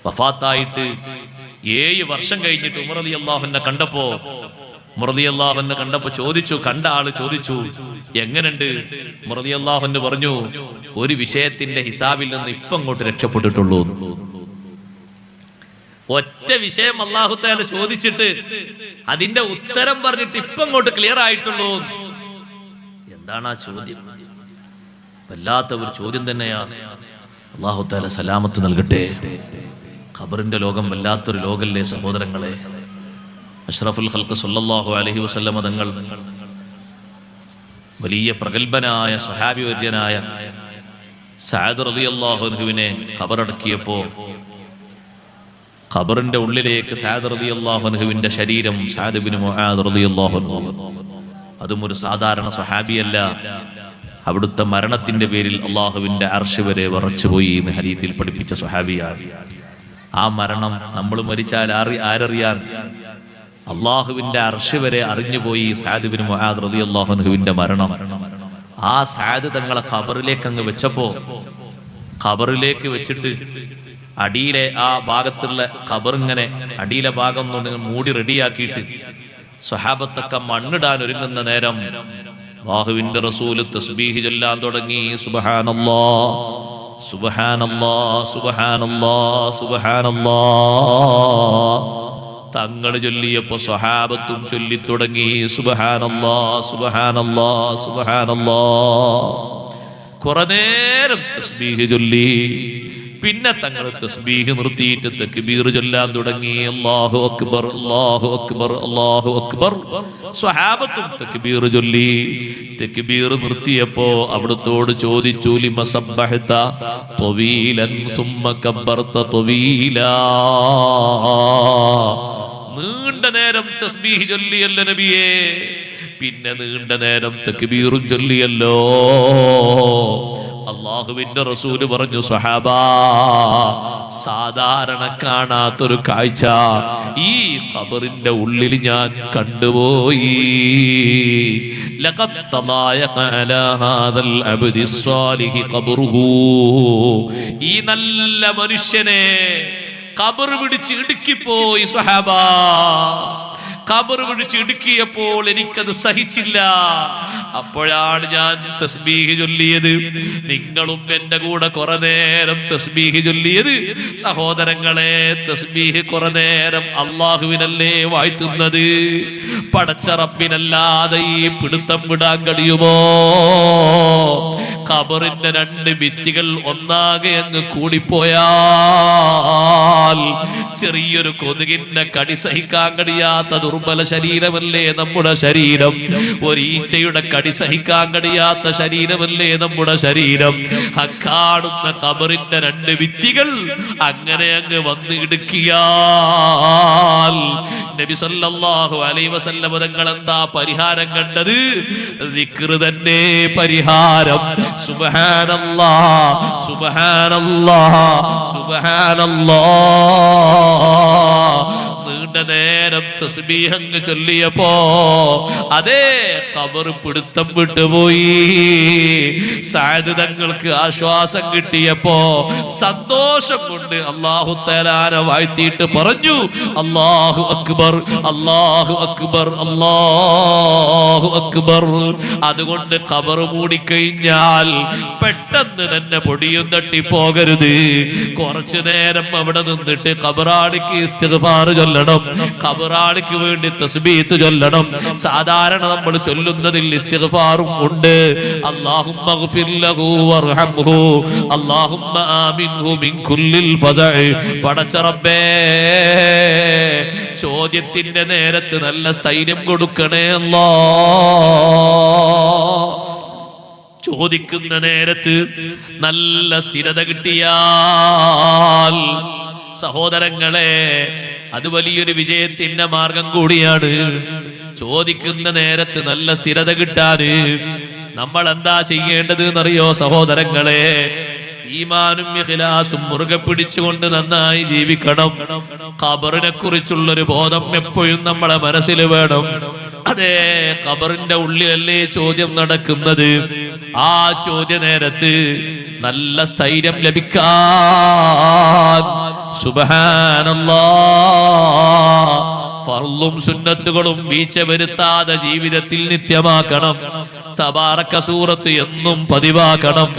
വഫാത്തായിട്ട് 7 വർഷം കഴിഞ്ഞിട്ട് ഉമർ റളിയല്ലാഹു അൻഹു കണ്ടപ്പോ ചോദിച്ചു, കണ്ട ആള് ചോദിച്ചു, എങ്ങനുണ്ട്? ഉമർ റളിയല്ലാഹു അൻഹു പറഞ്ഞു, ഒരു വിഷയത്തിന്റെ ഹിസാബിൽ നിന്ന് ഇപ്പം അങ്ങോട്ട് രക്ഷപ്പെട്ടിട്ടുള്ളൂ. ഒറ്റ വിഷയം അല്ലാഹു തആല ചോദിച്ചിട്ട് അതിന്റെ ഉത്തരം പറഞ്ഞിട്ട് ഇപ്പം അങ്ങോട്ട് ക്ലിയർ ആയിട്ടുള്ളൂ. എന്താണ് ആ ചോദ്യം? വല്ലാത്ത ഒരു ചോദ്യം തന്നെയാണ്. അല്ലാഹു തആല സലാമത്ത് നൽകട്ടെ. ഖബറിന്റെ ലോകം വല്ലാത്തൊരു ലോകല്ലേ സഹോദരങ്ങളെ. അഷ്റഫുൽ ഖൽഖ് സല്ലല്ലാഹു അലൈഹി വസല്ലമ തങ്ങൾ വലിയ പ്രഗൽഭനായ സ്വഹാബി വര്യനായ സഅദ് റളിയല്ലാഹു അൻഹുവിനെ ഖബറടക്കിയപ്പോ ഖബറിന്റെ ഉള്ളിലേക്ക് സഅദ് റളിയല്ലാഹു അൻഹുവിന്റെ ശരീരം, സഅദ് ഇബ്നു മുആദ് റളിയല്ലാഹു അൻഹു, അതും ഒരു സാധാരണ സ്വഹാബിയല്ല. അവിടുത്തെ മരണത്തിന്റെ പേരിൽ അള്ളാഹുവിന്റെ അർശ് വരെ വിറച്ചുപോയി എന്ന് ഹദീസിൽ പഠിപ്പിച്ച സ്വഹാബിയാണ്. ആ മരണം നമ്മൾ മരിച്ചാൽ ആരറിയാൻ? അള്ളാഹുവിന്റെ അർശ് വരെ അറിഞ്ഞുപോയി സഅദ് ഇബ്നു മുആദ് റളിയല്ലാഹു അൻഹുവിന്റെ മരണം. ആ സഅദ് തങ്ങളെ ഖബറിലേക്ക് അങ്ങ് വെച്ചപ്പോ, ഖബറിലേക്ക് വെച്ചിട്ട് അടിയിലെ ആ ഭാഗത്തുള്ള ഖബറിങ്ങനെ അടിയിലെ ഭാഗം കൊണ്ട് മൂടി റെഡിയാക്കിയിട്ട് സ്വഹാബത്തൊക്കെ മണ്ണിടാൻ ഒരുങ്ങുന്ന നേരം അല്ലാഹുവിന്റെ റസൂല് തസ്ബീഹ് ചൊല്ലാൻ തുടങ്ങി. സുബ്ഹാനല്ലാഹ് സുബ്ഹാനല്ലാഹ് സുബ്ഹാനല്ലാഹ് സുബ്ഹാനല്ലാഹ്. തങ്ങൾ ചൊല്ലിയപ്പോ സ്വഹാബത്തും ചൊല്ലിത്തുടങ്ങി സുബ്ഹാനല്ലാഹ് സുബ്ഹാനല്ലാഹ് സുബ്ഹാനല്ലാഹ്. കുറെ നേരം തസ്ബീഹ് ചൊല്ലി. പിന്നെ തങ്ങൾ തസ്ബീഹ് നിർത്തിയിട്ട് തക്ബീർ ചൊല്ലാൻ തുടങ്ങി. അല്ലാഹു അക്ബർ അല്ലാഹു അക്ബർ അല്ലാഹു അക്ബർ. സ്വഹാബത്തും തക്ബീർ ചൊല്ലി. തക്ബീർ നിർത്തിയപ്പോ അവിടുത്തോട് ചോദിച്ചു, ലിമ സബ്ബഹത തവീലൻ സുമ്മ കബ്ബർത തവീലാ. നീണ്ട നേരം തസ്ബീഹ് ചൊല്ലിയല്ലോ നബിയേ, പിന്നെ നീണ്ട നേരം തക്ബീറും ചൊല്ലിയല്ലോ. അല്ലാഹുവിന്റെ റസൂല് പറഞ്ഞു, സ്വഹാബാ, സാധാരണ കാണാത്തൊരു കാഴ്ച ഈ ഖബറിന്റെ ഉള്ളിൽ ഞാൻ കണ്ടുപോയി. ലഖദ് തളായഖ അലാ ഹാദൽ അബ്ദി സ്വാലിഹി ഖബ്റുഹു. ഈ നല്ല മനുഷ്യനെ ഖബർ പിടിച്ച് ഇടുക്കിപ്പോയി സ്വഹാബാ. ഖബർ പിടിച്ച് ഇടുക്കിയപ്പോൾ എനിക്കത് സഹിച്ചില്ല. അപ്പോഴാണ് ഞാൻ തസ്ബീഹ് ചൊല്ലിയത്. നിങ്ങളും എന്റെ കൂടെ കുറെ നേരം തസ്ബീഹ് ചൊല്ലിയത്. സഹോദരങ്ങളെ, തസ്ബീഹ് കുറെ നേരം അള്ളാഹുവിനല്ലേ വാഴ്ത്തുന്നത്? പടച്ച റബ്ബിനല്ലാതെ ഈ പിടുത്തം വിടാൻ കഴിയുമോ? ഖബറിന്റെ 2 ഭിത്തികൾ ഒന്നാകെ അങ്ങ് കൂടിപ്പോയാൽ ചെറിയൊരു കൊതുകിന്റെ കടി സഹിക്കാൻ കഴിയാത്ത ദുർബല ശരീരമല്ലേ നമ്മുടെ ശരീരം. ഒരു ഈച്ചയുടെ കടി സഹിക്കാൻ കഴിയാത്ത ശരീരമല്ലേ നമ്മുടെ ശരീരം. കാണുന്ന ഖബറിന്റെ 2 ഭിത്തികൾ അങ്ങനെ അങ്ങ് വന്ന് ഇടുക്കിയാൽ നബി സല്ലല്ലാഹു അലൈഹി വസല്ലം തങ്ങൾ എന്താ പരിഹാരം കണ്ടത്? ദിക്ർ തന്നെ പരിഹാരം. സുബ്ഹാനല്ലാഹ് സുബ്ഹാനല്ലാഹ് സുബ്ഹാനല്ലാഹ്. നീണ്ട നേരം തസ്ബീഹ് അങ്ങ് ചൊല്ലിയപ്പോ അതേ ഖബർ പിടുത്തം വിട്ടുപോയി. സഅദ് തങ്ങൾക്ക് ആശ്വാസം കിട്ടിയപ്പോ സന്തോഷം കൊണ്ട് അല്ലാഹു തആലാനെ വാഴ്ത്തിയിട്ട് പറഞ്ഞു, അല്ലാഹു അക്ബർ അല്ലാഹു അക്ബർ അല്ലാഹു അക്ബർ. അതുകൊണ്ട് ഖബർ മൂടിക്കഴിഞ്ഞാൽ പെട്ടെന്ന് തന്നെ പൊടിയും തട്ടി പോകരുത്. കുറച്ചു നേരം അവിടെ നിന്നിട്ട് ഖബറാളിക്ക് ഇസ്തിഗ്ഫാർ ചൊല്ലണം, ഖബറാളിക്ക് വേണ്ടി തസ്ബീഹ് ചൊല്ലണം. സാധാരണ നമ്മൾ ചൊല്ലുന്നതിൽ ഇസ്തിഗ്ഫാറും ഉണ്ട്. അല്ലാഹുമ്മഗ്ഫിർ ലഹു വർഹംഹു അല്ലാഹുമ്മ ആമിൻഹു മിൻ കുല്ലിൽ ഫസഅ. പടച്ച റബ്ബേ, ചോദ്യത്തിന്റെ നേരത്ത് നല്ല സ്ഥൈര്യം കൊടുക്കണേ അല്ലാഹ്. ചോദിക്കുന്ന നേരത്ത് നല്ല സ്ഥിരത കിട്ടിയാൽ സഹോദരങ്ങളെ, അത് വലിയൊരു വിജയത്തിന്റെ മാർഗം കൂടിയാണ്. ചോദിക്കുന്ന നേരത്ത് നല്ല സ്ഥിരത കിട്ടാന് നമ്മൾ എന്താ ചെയ്യേണ്ടത് എന്നറിയോ സഹോദരങ്ങളെ? ഈമാനും ഇഖ്ലാസും മുറുകെ പിടിച്ചുകൊണ്ട് നന്നായി ജീവിക്കണം. ഖബറിനെ കുറിച്ചുള്ളൊരു ബോധം എപ്പോഴും നമ്മളെ മനസ്സിൽ വേണം. അതേ, ഖബറിന്റെ ഉള്ളിലല്ലേ ചോദ്യം നടക്കുന്നത്. ആ ചോദ്യ നേരത്ത് നല്ല സ്ഥൈര്യം ലഭിക്കാൻ സുബ്ഹാനല്ലാഹ്. ഫർളും സുന്നത്തുകളും വീഴ്ച വരുത്താതെ ജീവിതത്തിൽ നിത്യമാക്കണം. തബാറക സൂറത്ത് എന്നും പതിവാക്കണം.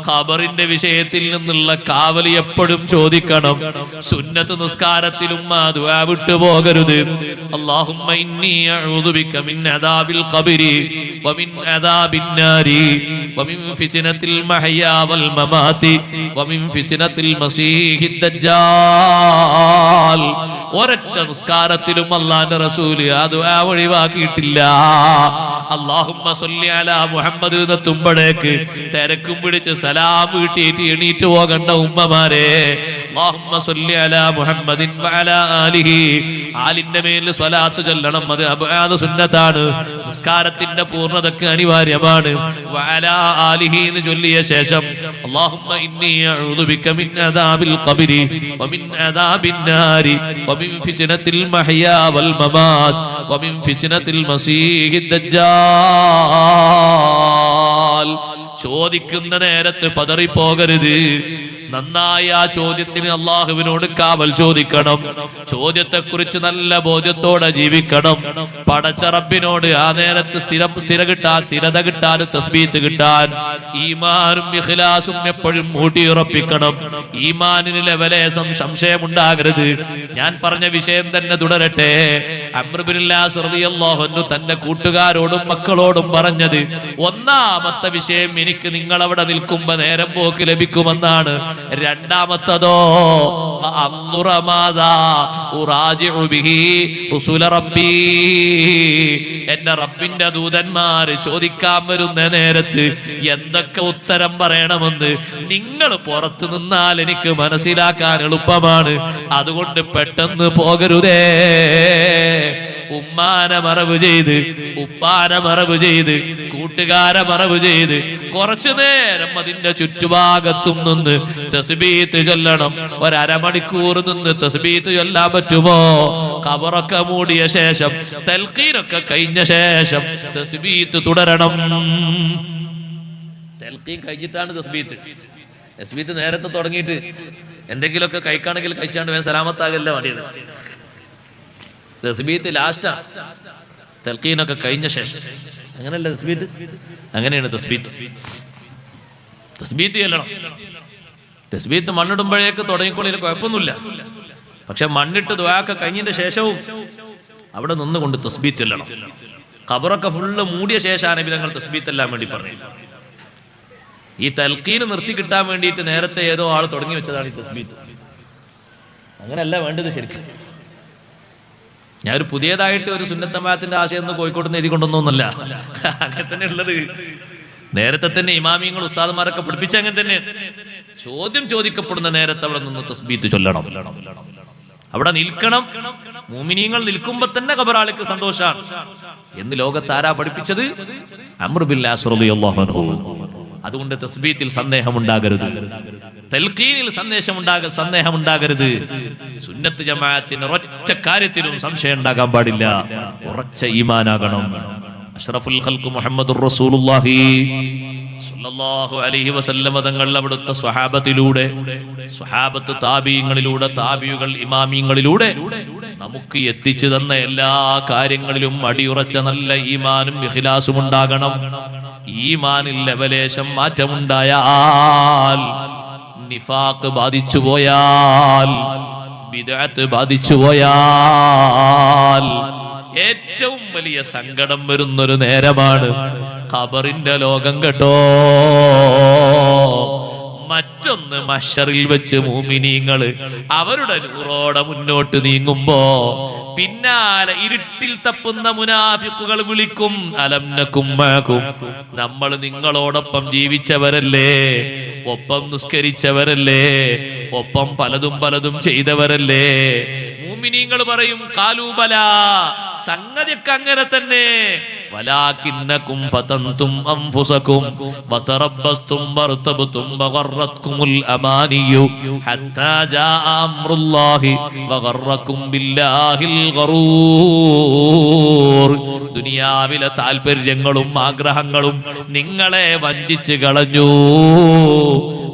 ഖബറിന്റെ വിഷയത്തിൽ നിന്നുള്ള കാവലി എപ്പോഴും ചോദിക്കണം. സുന്നത്ത് നിസ്കാരത്തിലും ആ ദുആ വിട്ടു പോകരുത്. അല്ലാഹുമ്മ ഇന്നി അഊദു ബിക മിൻ അദാബിൽ ഖബരി വമിൻ അദാബിൻ നാരി വമിൻ ഫിത്നത്തിൽ മഹ്യാ വൽ മമാതി വമിൻ ഫിത്നത്തിൽ മസീഹിദ് ദജ്ജാൽ. ഒരൊറ്റ നിസ്കാരത്തിലും അല്ലാഹുവിന്റെ റസൂല് ആ ദുആ ഒഴിവാക്കിയിട്ടില്ല. അല്ലാഹുമ്മ സ്വല്ലി അലാ മുഹമ്മദ് എന്നെത്തുമ്പോഴേക്ക് തിരക്കും പിടിച്ച് സലാം വീട്ടിയിട്ട് എണീറ്റ് പോകണ്ട ഉമ്മമാരെ. അല്ലാഹുമ്മ സ്വല്ലി അലാ മുഹമ്മദിൻ വഅലാ ആലിഹി. ആലിന്റെ മേൽ സ്വലാത്ത് ചൊല്ലണം. അത് അബ്ആദ് സുന്നത്താണ്, നിസ്കാരത്തിന്റെ പൂർണ്ണതയ്ക്ക് അനിവാര്യമാണ്. വഅലാ ആലിഹി എന്ന് ചൊല്ലിയ ശേഷം അല്ലാഹുമ്മ ഇന്നി അഊദു ബിക മിൻ അദാബിൽ ഖബരി വമിൻ അദാബിൻ നാരി വമിൻ ഫിത്നത്തിൽ മഹ്യാ വൽ മമാത് വമിൻ ഫിത്നത്തിൽ മസീഹിദ് ദജ്ജാൽ. ചോദിക്കുന്ന നേരത്ത് പതറിപ്പോകരുത്. നന്നായി ആ ചോദ്യത്തിന് അള്ളാഹുവിനോട് കാവൽ ചോദിക്കണം. ചോദ്യത്തെക്കുറിച്ച് നല്ല ബോധ്യത്തോടെ ജീവിക്കണം. പടച്ച റബ്ബിനോട് ആ നേരത്ത് സ്ഥിരത കിട്ടാൻ തസ്ബീത്ത് കിട്ടാൻ ഈമാനും ഇഖ്ലാസും എപ്പോഴും ഊട്ടിയുറപ്പിക്കണം. ഈമാനിന് ലെവലേശം സംശയമുണ്ടാകരുത്. ഞാൻ പറഞ്ഞ വിഷയം തന്നെ തുടരട്ടെ. അംർ ഇബ്നുൽ ആസ് റളിയല്ലാഹു അൻഹു തന്റെ കൂട്ടുകാരോടും മക്കളോടും പറഞ്ഞത്, ഒന്നാമത്തെ വിഷയം എനിക്ക് നിങ്ങൾ അവിടെ നിൽക്കുമ്പോ നേരം പോക്ക് ലഭിക്കുമെന്നാണ്. രണ്ടാമത്തതോ എന്റെ റബ്ബിന്റെ ദൂതന്മാര് ചോദിക്കാൻ വരുന്ന നേരത്ത് എന്തൊക്കെ ഉത്തരം പറയണമെന്ന് നിങ്ങൾ പുറത്തു നിന്നാൽ എനിക്ക് മനസ്സിലാക്കാൻ എളുപ്പമാണ്. അതുകൊണ്ട് പെട്ടെന്ന് പോകരുതേ. ഉമ്മാനെ മറവ് ചെയ്ത്, ഉപ്പാനെ മറവ് ചെയ്ത്, കൂട്ടുകാരെ മറവ് ചെയ്ത് കുറച്ചു നേരം അതിന്റെ ചുറ്റുഭാഗത്തും നിന്ന് തസ്ബീത്ത് ചൊല്ലണം. ഒരമണിക്കൂർ നിന്ന് തസ്ബീത്ത് ചൊല്ലാൻ പറ്റുമോ? ഖബറൊക്കെ മൂടിയ ശേഷം, തൽഖീനൊക്കെ കഴിഞ്ഞ ശേഷം തസ്ബീത്ത് തുടരണം. തൽഖീൻ കഴിഞ്ഞിട്ടാണ് തസ്ബീത്ത്. തസ്ബീത്ത് നേരത്തെ തുടങ്ങിയിട്ട് എന്തെങ്കിലുമൊക്കെ കഴിക്കാണെങ്കിൽ കഴിച്ചാണ്ട് വേഗം സലാമത്താകല്ല വേണ്ടിയത്. തസ്ബീത്ത് ലാസ്റ്റാ, തൽഖീനൊക്കെ കഴിഞ്ഞ ശേഷം. അങ്ങനെയല്ല തസ്ബീത്ത്, അങ്ങനെയാണ് തസ്ബീത്ത്. തസ്ബീത്ത് ചെല്ലണം. തസ്ബീത്ത് മണ്ണിടുമ്പോഴേക്ക് തുടങ്ങിക്കൊള്ളിൽ കുഴപ്പമൊന്നുമില്ല. പക്ഷെ മണ്ണിട്ട് ദുആക്കെ കഴിഞ്ഞതിന്റെ ശേഷവും അവിടെ നിന്നുകൊണ്ട് തസ്ബീത്ത് ചെല്ലണം. ഖബറൊക്കെ ഫുള്ള് മൂടിയ ശേഷമാണ് നബി തങ്ങൾ തസ്ബീത്ത് എല്ലാം വേണ്ടി പറഞ്ഞു. ഈ തൽഖീന് നിർത്തി കിട്ടാൻ വേണ്ടിയിട്ട് നേരത്തെ ഏതോ ആൾ തുടങ്ങി വെച്ചതാണ് ഈ തസ്ബീത്ത്. അങ്ങനെയല്ല വേണ്ടത് ശരിക്കും. ഞാനൊരു പുതിയതായിട്ട് ഒരു സുന്നത്തമാത്തിന്റെ ആശയം ഒന്ന് കോഴിക്കോട്ട് നിന്ന് എഴുതി കൊണ്ടൊന്നുമല്ല, അങ്ങനെ തന്നെ ഉള്ളത്. നേരത്തെ തന്നെ ഇമാമിയങ്ങൾ ഉസ്താദന്മാരൊക്കെ പഠിപ്പിച്ച അങ്ങനെ തന്നെ. ചോദ്യം ചോദിക്കപ്പെടുന്ന നേരത്തെ അവിടെ നിന്ന് തസ്ബീത്ത് ചൊല്ലണം, അവിടെ നിൽക്കണം. മുഅ്മിനീങ്ങൾ നിൽക്കുമ്പോ തന്നെ ഖബറാളിക്ക് സന്തോഷാണ് എന്ന് ലോകത്താരാ പഠിപ്പിച്ചത്? അംർ ഇബ്നുൽ ആസ് റളിയല്ലാഹു അൻഹു. അതുകൊണ്ട് തസ്ബീത്തിൽ സന്ദേഹമുണ്ടാകരുത്, തൽഖീനിൽ സന്ദേഹമുണ്ടാകരുത്. സുന്നത്ത് ജമാഅത്തിന് ഒരൊറ്റ കാര്യത്തിലും സംശയം ഉണ്ടാകാൻ പാടില്ല. ഉറച്ച ഈമാനാകണം. അഷ്റഫുൽ ഖൽഖ് മുഹമ്മദുർ റസൂലുള്ളാഹി സ്വല്ലല്ലാഹു അലൈഹി വസല്ലം തങ്ങൾ അവിടുത്തെ സ്വഹാബത്തിലൂടെ, സ്വഹാബത്ത് താബീങ്ങളിലൂടെ, താബിയുകൾ ഇമാമിങ്ങളിലൂടെ നമുക്ക് എത്തിച്ചു തന്ന എല്ലാ കാര്യങ്ങളിലും അടിയുറച്ച നല്ല ഈമാനും ഇഖ്ലാസും ഉണ്ടാകണം. ഈമാനിൽ ലെവലേശം മാറ്റമുണ്ടായാൽ, നിഫാഖ് ബാധിച്ചു പോയാൽ, ബിദ്അത്ത് ബാധിച്ചു പോയാൽ ഏറ്റവും വലിയ സങ്കടം വരുന്നൊരു നേരമാണ് ഖബറിന്റെ ലോകം കേട്ടോ. മറ്റൊന്ന് മഹ്ശറിൽ വെച്ച് മുഅ്മിനീങ്ങള് അവരുടെ നൂറോടെ മുന്നോട്ട് നീങ്ങുമ്പോ പിന്നാലെ ഇരുട്ടിൽ തപ്പുന്ന മുനാഫിക്കുകൾ വിളിക്കും, അലം നകും മഅകും, നമ്മൾ നിങ്ങളോടൊപ്പം ജീവിച്ചവരല്ലേ, ഒപ്പം നിസ്കരിച്ചവരല്ലേ, ഒപ്പം പലതും ചെയ്തവരല്ലേ. മുഅ്മിനീങ്ങൾ പറയും, ഖാലൂ ബലാ, സംഗതിയൊക്കെ അങ്ങനെ തന്നെ. വലാകിന്നകും ഫതൻതും അൻഫുസകും വതറബ്ബസ്തും വർതബ്തും വഗറത്കുമുൽ അമാനിയു ഹത്താ ജാഅ അംറുല്ലാഹി വഗറക്കും ബില്ലാഹിൽ ഗറൂർ. ദുനിയാവിലെ താൽപര്യങ്ങളും ആഗ്രഹങ്ങളും നിങ്ങളെ വഞ്ചിച്ചു കളഞ്ഞു.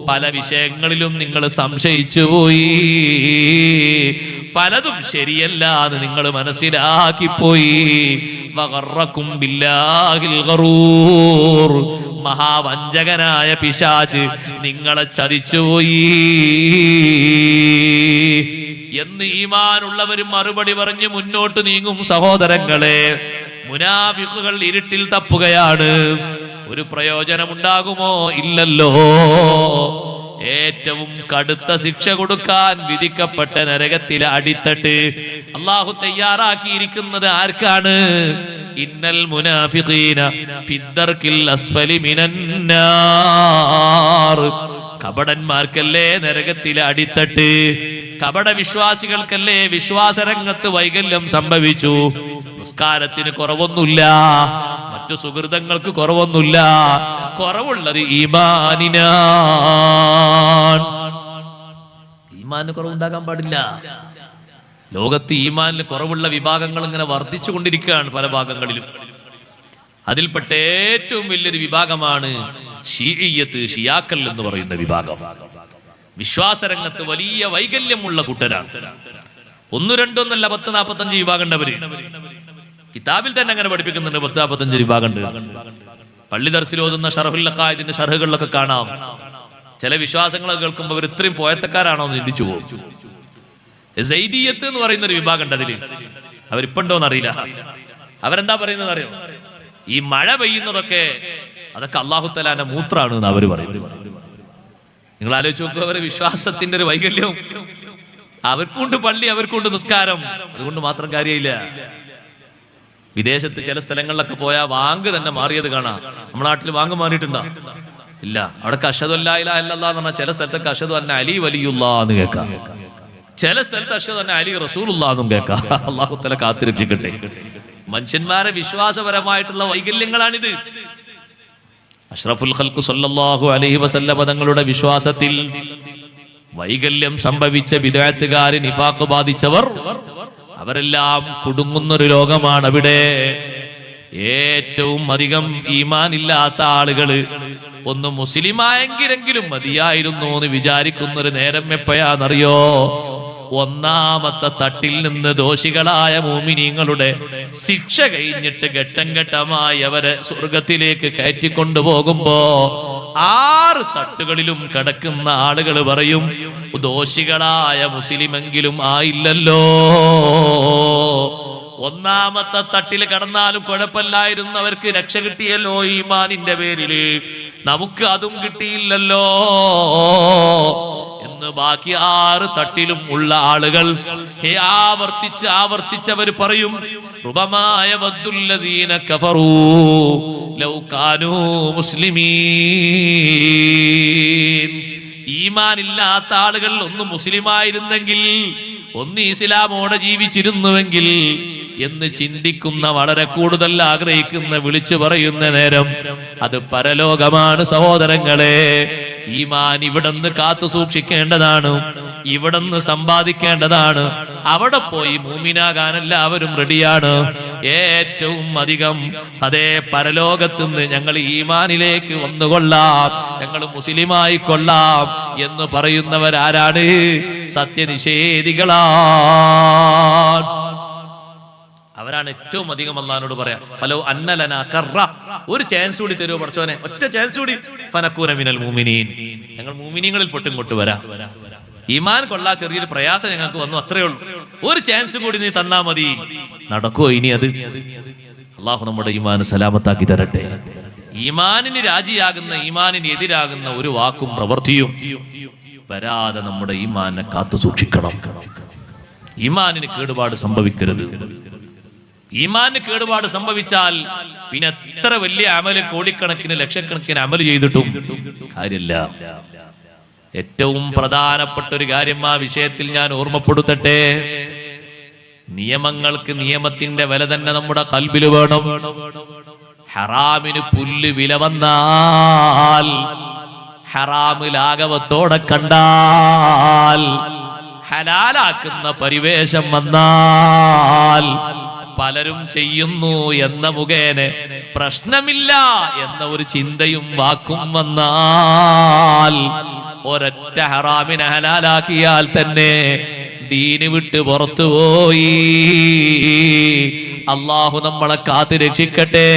പല വിഷയങ്ങളിലും നിങ്ങൾ സംശയിച്ചു പോയി, പലതും ശരിയല്ല എന്ന് നിങ്ങൾ മനസ്സിലാക്കിപ്പോയി. വഗറക്കും ബില്ലാഹിൽ ഗറൂർ, മഹാവഞ്ചകനായ പിശാച് നിങ്ങളെ ചതിച്ചുപോയി എന്ന് ഈമാനുള്ളവരും മറുപടി പറഞ്ഞ് മുന്നോട്ട് നീങ്ങും. സഹോദരങ്ങളെ, മുനാഫിഖുകൾ ഇരുട്ടിൽ തപ്പുകയാണ്. ഒരു പ്രയോജനമുണ്ടാകുമോ? ഇല്ലല്ലോ. ഏറ്റവും കടുത്ത ശിക്ഷ കൊടുക്കാൻ വിധിക്കപ്പെട്ട നരകത്തിലെ അടിത്തട്ട് അള്ളാഹു തയ്യാറാക്കിയിരിക്കുന്നത് ആർക്കാണ്? ഇന്നൽ മുനാഫിഖീന ഫിദ്ദർക്കിൽ അസ്ഫലി മിനന്നാർ. കപടന്മാർക്കല്ലേ നരകത്തിലെ അടിത്തട്ട്, കപട വിശ്വാസികൾക്കല്ലേ വിശ്വാസരംഗത്ത് വൈകല്യം സംഭവിച്ചു. നിസ്കാരത്തിന് കുറവൊന്നുമില്ല, മറ്റു സുഹൃതങ്ങൾക്ക് കുറവൊന്നുമില്ല, കുറവുള്ളത് ഈമാനിനാണ്. ഈമാനിന് കുറവുണ്ടാകാൻ പാടില്ല. ലോകത്ത് ഈമാനിന് കുറവുള്ള വിഭാഗങ്ങൾ ഇങ്ങനെ വർദ്ധിച്ചു കൊണ്ടിരിക്കുകയാണ് പല ഭാഗങ്ങളിലും. അതിൽപ്പെട്ട ഏറ്റവും വലിയൊരു വിഭാഗമാണ് ഷിഈയ്യത്ത്, ഷിയാക്കൾ എന്ന് പറയുന്ന വിഭാഗം. വിശ്വാസരംഗത്ത് വലിയ വൈകല്യമുള്ള കൂട്ടരാണ്. 1, 2 എന്നല്ല, 10, 45 വിഭാഗം ഉണ്ടവര്. കിതാബിൽ തന്നെ അങ്ങനെ പഠിപ്പിക്കുന്നുണ്ട്. 10, 45 വിഭാഗമുണ്ട്. പള്ളി ദർസിൽ ഓതുന്ന ഷറഹുൽ അഖായിദിന്റെ ഷർഹുകളിലൊക്കെ കാണാം. ചില വിശ്വാസങ്ങൾ കേൾക്കുമ്പോൾ അവർ ഇത്രയും പോയത്തക്കാരാണോ എന്ന് ചിന്തിച്ചു പോകും. സൈദിയത്ത് എന്ന് പറയുന്ന ഒരു വിഭാഗം ഉണ്ട്. അതില് അവരിപ്പുണ്ടോന്ന് അറിയില്ല. അവരെന്താ പറയുന്നത് അറിയോ? ഈ മഴ പെയ്യുന്നതൊക്കെ അതൊക്കെ അല്ലാഹു തആലാന്റെ മൂത്രാണ് എന്ന് അവർ പറയുന്നത്. നിങ്ങൾ ആലോചിച്ച് നോക്കുക, അവരുടെ വിശ്വാസത്തിന്റെ ഒരു വൈകല്യം. അവർക്കുണ്ട് പള്ളി, അവർക്കുണ്ട് നിസ്കാരം, അതുകൊണ്ട് മാത്രം കാര്യമില്ല. വിദേശത്ത് ചില സ്ഥലങ്ങളിലൊക്കെ പോയാൽ വാങ്ക് തന്നെ മാറിയത് കാണാം. നമ്മുടെ നാട്ടിൽ വാങ്ക് മാറിയിട്ടുണ്ടോ? ഇല്ല. അവിടെ അഷ്ഹദു അല്ലാ ഇലാഹ ഇല്ലല്ലാഹ് എന്ന് പറഞ്ഞാൽ ചില സ്ഥലത്തൊക്കെ അഷ്ഹദു അന്ന അലി വലിയുല്ലാഹ് എന്ന് കേൾക്കാം. ചില സ്ഥലത്ത് അഷ്ഹദു അന്ന അലി റസൂലുള്ളാഹ് എന്നും കേൾക്കാം. അല്ലാഹു തആല കാത്തിരക്ഷിക്കട്ടെ. മനുഷ്യന്മാരെ വിശ്വാസപരമായിട്ടുള്ള വൈകല്യങ്ങളാണിത്. അഷ്റഫുൽ ഖൽഖ് സല്ലല്ലാഹു അലൈഹി വസല്ലം തങ്ങളുടെ വിശ്വാസത്തിൽ വൈകല്യം സംഭവിച്ച ബിദ്അത്തുകാർ, നിഫാഖ് ബാധിച്ചവർ, അവരെല്ലാം കുടുങ്ങുന്നൊരു ലോകമാണ് അവിടെ. ഏറ്റവും അധികം ഈമാൻ ഇല്ലാത്ത ആളുകള് ഒന്ന് മുസ്ലിമായെങ്കിലെങ്കിലും മതിയായിരുന്നു എന്ന് വിചാരിക്കുന്നൊരു നേരം എപ്പോഴാണെന്നറിയോ? ഒന്നാമത്തെ തട്ടിൽ നിന്ന് ദോഷികളായ മുഅ്മിനീങ്ങളുടെ ശിക്ഷ കഴിഞ്ഞിട്ട് ഘട്ടം ഘട്ടമായി അവരെ സ്വർഗത്തിലേക്ക് കയറ്റിക്കൊണ്ടുപോകുമ്പോ 6 തട്ടുകളിലും കിടക്കുന്ന ആളുകൾ പറയും, ദോഷികളായ മുസ്ലിമെങ്കിലും ആയില്ലല്ലോ. ഒന്നാമത്തെ തട്ടിൽ കടന്നാലും കുഴപ്പമില്ലായിരുന്നവർക്ക് രക്ഷ കിട്ടിയല്ലോ ഈമാനിന്റെ പേരില്, നമുക്ക് അതും കിട്ടിയില്ലല്ലോ എന്ന് ബാക്കി 6 തട്ടിലും ഉള്ള ആളുകൾ ആവർത്തിച്ചവർ പറയും, റുബമായ വദ്ദുല്ലദീന കഫറൂ ലൗ കാനൂ മുസ്ലിമീൻ. ഈമാനില്ലാത്ത ആളുകൾ ഒന്ന് മുസ്ലിമായിരുന്നെങ്കിൽ, ഒന്ന് ഇസ്ലാമോടെ ജീവിച്ചിരുന്നുവെങ്കിൽ എന്ന് ചിന്തിക്കുന്ന, വളരെ കൂടുതൽ ആഗ്രഹിക്കുന്ന, വിളിച്ചു പറയുന്ന നേരം അത് പരലോകമാണ് സഹോദരങ്ങളെ. ഈമാൻ ഇവിടുന്ന് കാത്തു സൂക്ഷിക്കേണ്ടതാണ്, ഇവിടുന്ന് സമ്പാദിക്കേണ്ടതാണ്. അവിടെ പോയി മൂമിനാകാൻ എല്ലാവരും റെഡിയാണ്. ഏറ്റവും അധികം അതേ പരലോകത്തുനിന്ന് ഞങ്ങൾ ഈമാനിലേക്ക് വന്നുകൊള്ളാം, ഞങ്ങൾ മുസ്ലിമായി കൊള്ളാം എന്ന് പറയുന്നവരാരാണ്? സത്യനിഷേധികളാണ്. അവരാണ് ഏറ്റവും അധികം അല്ലാഹുവിനോട് പറയാ, ഫലോ അന്നലന കറ, ഒരു ചാൻസ് കൂടി തരുമോ പടച്ചോനെ, ഒറ്റ ചാൻസ് കൂടി, ഫനകൂന മിനൽ മുഅ്മിനീൻ, ഞങ്ങൾ മുഅ്മിനീങ്ങളിൽ പെട്ടിങ്ങോട്ട് വരാം. ഈമാൻ കൊള്ളാ ചെറിയൊരു പ്രയാസം ഞങ്ങൾക്ക് വന്നു, അത്രേ ഉള്ളൂ, ഒരു ചാൻസ് കൂടി നീ തന്നാ മതി. നടക്കുമോ ഇനി അത്? അള്ളാഹു നമ്മുടെ ഈമാൻ സലാമത്താക്കി തരട്ടെ. ഈമാനിന് രാജിയാകുന്ന, ഈമാനിന് എതിരാകുന്ന ഒരു വാക്കും പ്രവൃത്തിയും വരാതെ നമ്മുടെ ഈമാനെ കാത്തു സൂക്ഷിക്കണം. ഈമാനിന് കേടുപാട് സംഭവിക്കരുത്. ഈമാനിന് കേടുപാട് സംഭവിച്ചാൽ പിന്നെ എത്ര വലിയ അമല്, കോടിക്കണക്കിന് ലക്ഷക്കണക്കിന് അമല് ചെയ്തിട്ടും കാര്യമില്ല. ഏറ്റവും പ്രധാനപ്പെട്ട ഒരു കാര്യം ആ വിഷയത്തിൽ ഞാൻ ഓർമ്മപ്പെടുത്തട്ടെ. നിയമങ്ങൾക്ക് നിയമത്തിന്റെ വില തന്നെ നമ്മുടെ ഖൽബിൽ വേണം. ഹറാമിന് പുല്ല് വില വന്നാൽ, ഹറാമ് ലാഘവത്തോടെ കണ്ടാൽ, ഹലാലാക്കുന്ന പരിവേഷം വന്നാൽ, പലരും ചെയ്യുന്നു എന്ന മുഖേന പ്രശ്നമില്ല എന്ന ഒരു ചിന്തയും വാക്കും വന്നാൽ ഒരൊറ്റ ഹറാമിനെ ഹലാലാക്കിയാൽ തന്നെ ദീന് വിട്ട് പുറത്തുപോയി. അള്ളാഹു നമ്മളെ കാത്ത് രക്ഷിക്കട്ടെ.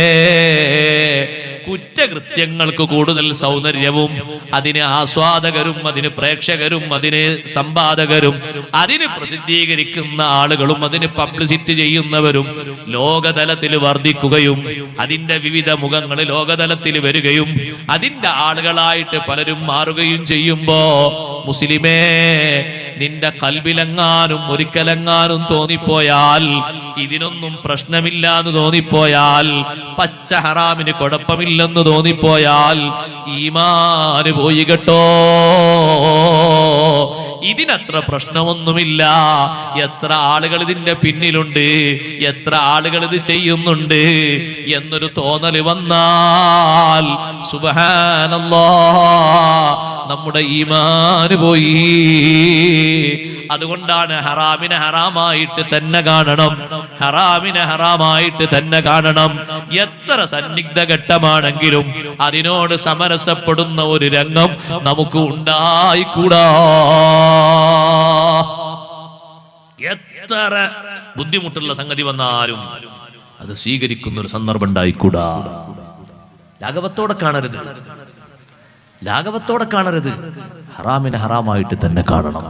കുറ്റകൃത്യങ്ങൾക്ക് കൂടുതൽ സൗന്ദര്യവും അതിന് ആസ്വാദകരും അതിന് പ്രേക്ഷകരും അതിന് സമ്പാദകരും അതിന് പ്രസിദ്ധീകരിക്കുന്ന ആളുകളും അതിന് പബ്ലിസിറ്റി ചെയ്യുന്നവരും ലോകതലത്തിൽ വർദ്ധിക്കുകയും അതിന്റെ വിവിധ മുഖങ്ങൾ ലോകതലത്തിൽ വരികയും അതിന്റെ ആളുകളായിട്ട് പലരും മാറുകയും ചെയ്യുമ്പോ മുസ്ലിമേ, നിന്റെ കൽബിലെങ്ങാനും ഒരിക്കലെങ്ങാനും തോന്നിപ്പോയാൽ, ഇതിനൊന്നും പ്രശ്നമില്ലാന്ന് തോന്നിപ്പോയാൽ, പച്ച ഹറാമിന് കുഴപ്പമില്ലെന്ന് തോന്നിപ്പോയാൽ ഈമാന് പോയി കേട്ടോ. ഇതിനത്ര പ്രശ്നമൊന്നുമില്ല. എത്ര ആളുകൾ ഇതിന്റെ പിന്നിലുണ്ട്, എത്ര ആളുകൾ ഇത് ചെയ്യുന്നുണ്ട് എന്നൊരു തോന്നല് വന്നാൽ സുബ്ഹാനല്ലാഹ്, നമ്മുടെ ഈമാന് പോയി. അതുകൊണ്ടാണ് ഹറാമിനെ ഹറാമായിട്ട് തന്നെ കാണണം, ഹറാമിനെ ഹറാമായിട്ട് തന്നെ കാണണം. എത്ര സന്നിഗ്ധ ഘട്ടമാണെങ്കിലും അതിനോട് സമരസപ്പെടുന്ന ഒരു രംഗം നമുക്ക് ഉണ്ടായിക്കൂടാ. എത്ര ബുദ്ധിമുട്ടുള്ള സംഗതി വന്നാലും അത് സ്വീകരിക്കുന്ന ഒരു സന്ദർഭം ഉണ്ടായിക്കൂടാ. ലാഘവത്തോടെ കാണരുത്, ലാഘവത്തോടെ കാണരുത്. ഹറാമിനെ ഹറാമായിട്ട് തന്നെ കാണണം.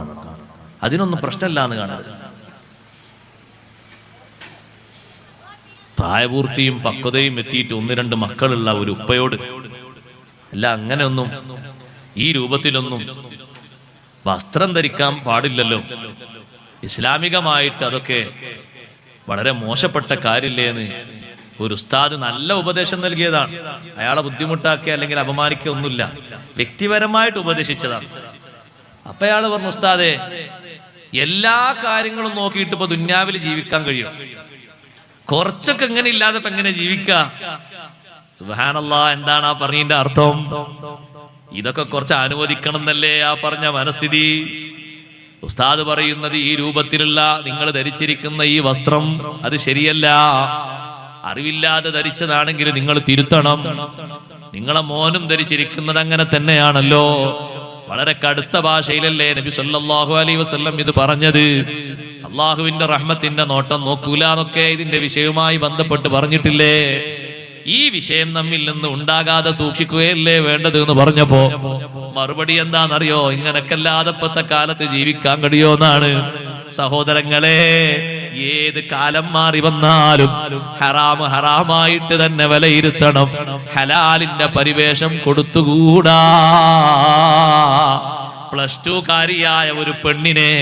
അതിനൊന്നും പ്രശ്നമില്ല എന്ന് കാണരുത്. പ്രായപൂർത്തിയും പക്വതയും എത്തിയിട്ട് 1-2 മക്കളുള്ള ഒരു ഉപ്പയോട് അല്ല, അങ്ങനെയൊന്നും ഈ രൂപത്തിലൊന്നും വസ്ത്രം ധരിക്കാൻ പാടില്ലല്ലോ. ഇസ്ലാമികമായിട്ട് അതൊക്കെ വളരെ മോശപ്പെട്ട കാര്യമില്ലേ എന്ന് ഒരു ഉസ്താദ് നല്ല ഉപദേശം നൽകിയതാണ്. അയാളെ ബുദ്ധിമുട്ടാക്കിയ അല്ലെങ്കിൽ അപമാനിക്കുക ഒന്നുമില്ല, വ്യക്തിപരമായിട്ട് ഉപദേശിച്ചതാണ്. അപ്പൊ അയാള് പറഞ്ഞു, ഉസ്താദേ, എല്ലാ കാര്യങ്ങളും നോക്കിയിട്ട് ഇപ്പൊ ദുന്യാവിൽ ജീവിക്കാൻ കഴിയും, കുറച്ചൊക്കെ എങ്ങനെ ഇല്ലാതെ ഇപ്പൊ എങ്ങനെ ജീവിക്കുക? സുബ്ഹാനല്ലാഹ്, എന്താണ് ആ പറഞ്ഞതിന്റെ അർത്ഥം? ഇതൊക്കെ കുറച്ച് അനുവദിക്കണം എന്നല്ലേ ആ പറഞ്ഞ മനസ്ഥിതി? ഉസ്താദ് പറയുന്നത് ഈ രൂപത്തിലുള്ള നിങ്ങൾ ധരിച്ചിരിക്കുന്ന ഈ വസ്ത്രം അത് ശരിയല്ല. അറിവില്ലാതെ ധരിച്ചതാണെങ്കിൽ നിങ്ങൾ തിരുത്തണം. നിങ്ങളെ മോനും ധരിച്ചിരിക്കുന്നത് അങ്ങനെ തന്നെയാണല്ലോ. വളരെ കടുത്ത ഭാഷയിലല്ലേ നബി സല്ലല്ലാഹു അലൈഹി വസല്ലം ഇത് പറഞ്ഞത്? അള്ളാഹുവിന്റെ റഹ്മത്തിന്റെ നോട്ടം നോക്കൂല എന്നൊക്കെ ഇതിന്റെ വിഷയവുമായി ബന്ധപ്പെട്ട് പറഞ്ഞിട്ടില്ലേ? ഈ വിഷയം നമ്മിൽ നിന്ന് ഉണ്ടാകാതെ സൂക്ഷിക്കുകയല്ലേ വേണ്ടത് എന്ന് പറഞ്ഞപ്പോ മറുപടി എന്താണെന്നറിയോ? ഇങ്ങനൊക്കെല്ലാതെ ഇപ്പത്തെ കാലത്ത് ജീവിക്കാൻ കഴിയോന്നാണ്. സഹോദരങ്ങളെ, ഏത് കാലം മാറി വന്നാലും ഹറാമ് ഹറാമായിട്ട് തന്നെ വിലയിരുത്തണം. ഹലാലിന്റെ പരിവേഷം കൊടുത്തുകൂടാ. +2 കാരിയായ ഒരു പെണ്ണിനെ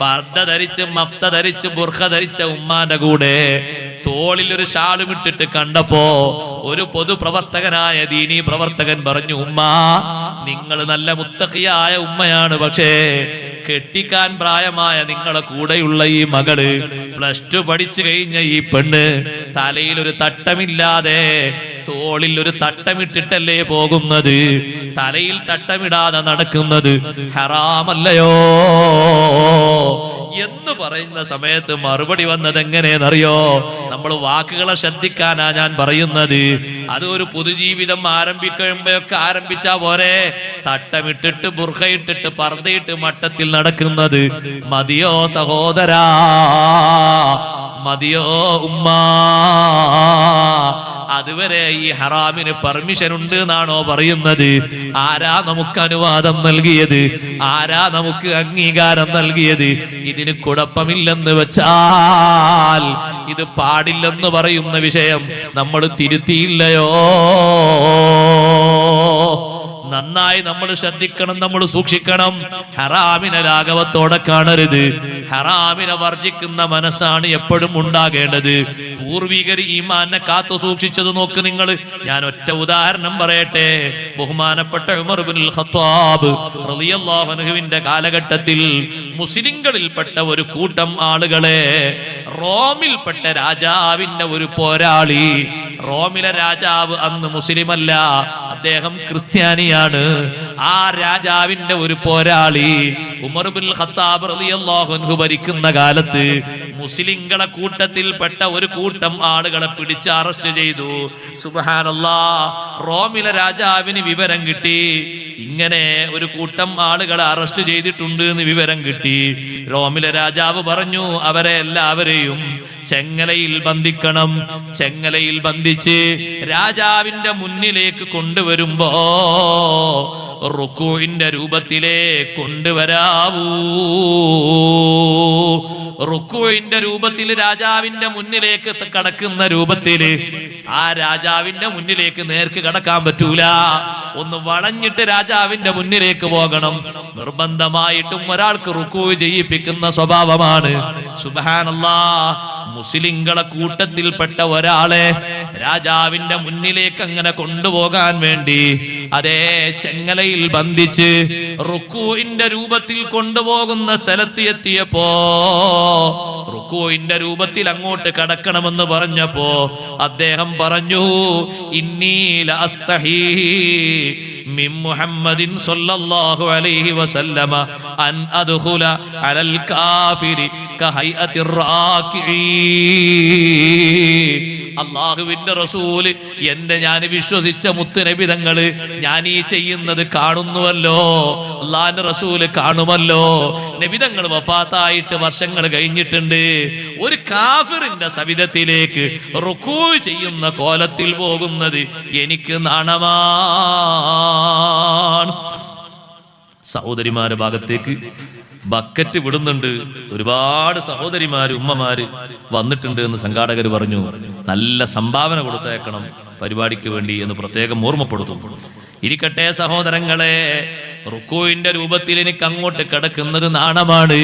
പർദ്ദ ധരിച്ച് മഫ്ത ധരിച്ച് ബുർഖ ധരിച്ച ഉമ്മാന്റെ കൂടെ തോളിൽ ഒരു ഷാളും ഇട്ടിട്ട് കണ്ടപ്പോ ഒരു പൊതുപ്രവർത്തകനായ ദീനീ പ്രവർത്തകൻ പറഞ്ഞു, ഉമ്മ, നിങ്ങൾ നല്ല മുത്തഖിയായ ഉമ്മയാണ്, പക്ഷേ കെട്ടിക്കാൻ പ്രായമായ നിങ്ങളെ കൂടെയുള്ള ഈ മകള് +2 പഠിച്ചു കഴിഞ്ഞ ഈ പെണ്ണ് തലയിൽ ഒരു തട്ടമില്ലാതെ തോളിൽ ഒരു തട്ടമിട്ടിട്ടല്ലേ പോകുന്നത്? തലയിൽ തട്ടമിടാതെ നടക്കുന്നത് ഹറാമല്ലയോ എന്ന് പറയുന്ന സമയത്ത് മറുപടി വന്നത് എങ്ങനെയെന്നറിയോ? നമ്മൾ വാക്കുകളെ ശ്രദ്ധിക്കാനാ ഞാൻ പറയുന്നത്. അത് ഒരു പുതുജീവിതം ആരംഭിക്കുമ്പോഴൊക്കെ ആരംഭിച്ചാ പോരെ. തട്ടമിട്ടിട്ട് ബുർഖയിട്ടിട്ട് പർദ്ദയിട്ട് മട്ടത്തിൽ നടക്കുന്നത് മതിയോ സഹോദരാ? മതിയോ ഉമ്മ? അതുവരെ ഈ ഹറാമിന് പെർമിഷൻ ഉണ്ട് എന്നാണോ പറയുന്നത്? ആരാ നമുക്ക് അനുവാദം നൽകിയത്? ആരാ നമുക്ക് അംഗീകാരം നൽകിയത്? ഇതിന് കുഴപ്പമില്ലെന്ന് വെച്ചാൽ ഇത് പാടില്ലെന്ന് പറയുന്ന വിഷയം നമ്മൾ തിരുത്തിയില്ലയോ? നന്നായി നമ്മൾ ശ്രദ്ധിക്കണം, നമ്മൾ സൂക്ഷിക്കണം. ഹറാമിനെ ലാഘവത്തോടെ കാണരുത്. ഹറാമിനെ വർജിക്കുന്ന മനസ്സാണ് എപ്പോഴും ഉണ്ടാകേണ്ടത്. പൂർവികർ ഈമാനെ കാത്തു സൂക്ഷിച്ചത് നോക്ക് നിങ്ങൾ. ഞാൻ ഒറ്റ ഉദാഹരണം പറയട്ടെ. ബഹുമാനപ്പെട്ട ഉമർ ഇബ്നുൽ ഖത്താബ് റളിയല്ലാഹു അൻഹുവിന്റെ കാലഘട്ടത്തിൽ മുസ്ലിങ്ങളിൽപ്പെട്ട ഒരു കൂട്ടം ആളുകളെ റോമിൽപ്പെട്ട രാജാവിന്റെ ഒരു പോരാളി, റോമിലെ രാജാവ് അന്ന് മുസ്ലിമല്ല, അദ്ദേഹം ക്രിസ്ത്യാനിയാണ്. ആ രാജാവിന്റെ ഒരു പോരാളി ഉമർ ഇബ്നുൽ ഖത്താബ് റളിയല്ലാഹു അൻഹു ഭരിക്കുന്ന കാലത്ത് മുസ്ലിങ്ങളെ കൂട്ടത്തിൽപ്പെട്ട ഒരു കൂട്ടം ആളുകളെ പിടിച്ച് അറസ്റ്റ് ചെയ്തു. സുബ്ഹാനല്ലാഹ്, റോമിലെ രാജാവിന് വിവരം കിട്ടി. ഇങ്ങനെ ഒരു കൂട്ടം ആളുകളെ അറസ്റ്റ് ചെയ്തിട്ടുണ്ട് എന്ന് വിവരം കിട്ടി. റോമിലെ രാജാവ് പറഞ്ഞു, അവരെ എല്ലാവരെയും ചെങ്ങലയിൽ ബന്ധിക്കണം. ചെങ്ങലയിൽ ബന്ധിച്ച് രാജാവിന്റെ മുന്നിലേക്ക് കൊണ്ടുവരുമ്പോ റുക്കൂഇന്റെ രൂപത്തിലേ കൊണ്ടുവരാവൂ. റുക്കൂഇന്റെ രൂപത്തിൽ രാജാവിന്റെ മുന്നിലേക്ക് കടക്കുന്ന രൂപത്തില് ആ രാജാവിന്റെ മുന്നിലേക്ക് നേർക്ക് കടക്കാൻ പറ്റൂല. ഒന്ന് വളഞ്ഞിട്ട് രാജാവിന്റെ മുന്നിലേക്ക് പോകണം. നിർബന്ധമായിട്ടും ഒരാൾക്ക് റുക്കൂ ചെയ്യിപ്പിക്കുന്ന സ്വഭാവമാണ്. സുബ്ഹാനല്ലാഹ്, മുസ്ലിങ്ങളെ കൂട്ടത്തിൽപ്പെട്ട ഒരാളെ രാജാവിന്റെ മുന്നിലേക്ക് അങ്ങനെ കൊണ്ടുപോകാൻ വേണ്ടി അതേ ചെങ്ങലയിൽ ബന്ധിച്ച് റുക്കൂഇന്റെ രൂപത്തിൽ കൊണ്ടുപോകുന്ന സ്ഥലത്ത് എത്തിയപ്പോ റുക്കൂഇന്റെ രൂപത്തിൽ അങ്ങോട്ട് കടക്കണമെന്ന് പറഞ്ഞപ്പോ അദ്ദേഹം പറഞ്ഞു, ഇന്നി ലഅസ്തഹീ മിൻ മുഹമ്മദിൻ സ്വല്ലല്ലാഹു അലൈഹി വസല്ലമ അൻ അദ്ഖുല അലൽ കാഫിരി കഹൈഅത്തിർ റാക്കിഈ. അള്ളാഹുവിന്റെ റസൂല്, ഞാൻ വിശ്വസിച്ച മുത്തുനബി തങ്ങള് ഞാൻ ഈ ചെയ്യുന്നത് കാണുന്നുവല്ലോ, അള്ളാഹിന്റെ റസൂല് കാണുമല്ലോ. നബി തങ്ങൾ വഫാത്തായിട്ട് വർഷങ്ങൾ കഴിഞ്ഞിട്ടുണ്ട്. ഒരു കാഫിറിന്റെ സവിധത്തിലേക്ക് റുക്കൂ ചെയ്യുന്ന കോലത്തിൽ പോകുന്നത് എനിക്ക് നാണമാണ്. സഹോദരിമാരുടെ ഭാഗത്തേക്ക് ബക്കറ്റ് വിടുന്നുണ്ട്. ഒരുപാട് സഹോദരിമാര് ഉമ്മമാര് വന്നിട്ടുണ്ട് എന്ന് സംഘാടകർ പറഞ്ഞു. നല്ല സംഭാവന കൊടുത്തേക്കണം പരിപാടിക്ക് വേണ്ടി എന്ന് പ്രത്യേകം ഓർമ്മപ്പെടുത്തും. ഇരിക്കട്ടെ സഹോദരങ്ങളെ, റുക്കൂഇന്റെ രൂപത്തിൽ എനിക്ക് അങ്ങോട്ട് കിടക്കുന്നത് നാണമാണ്,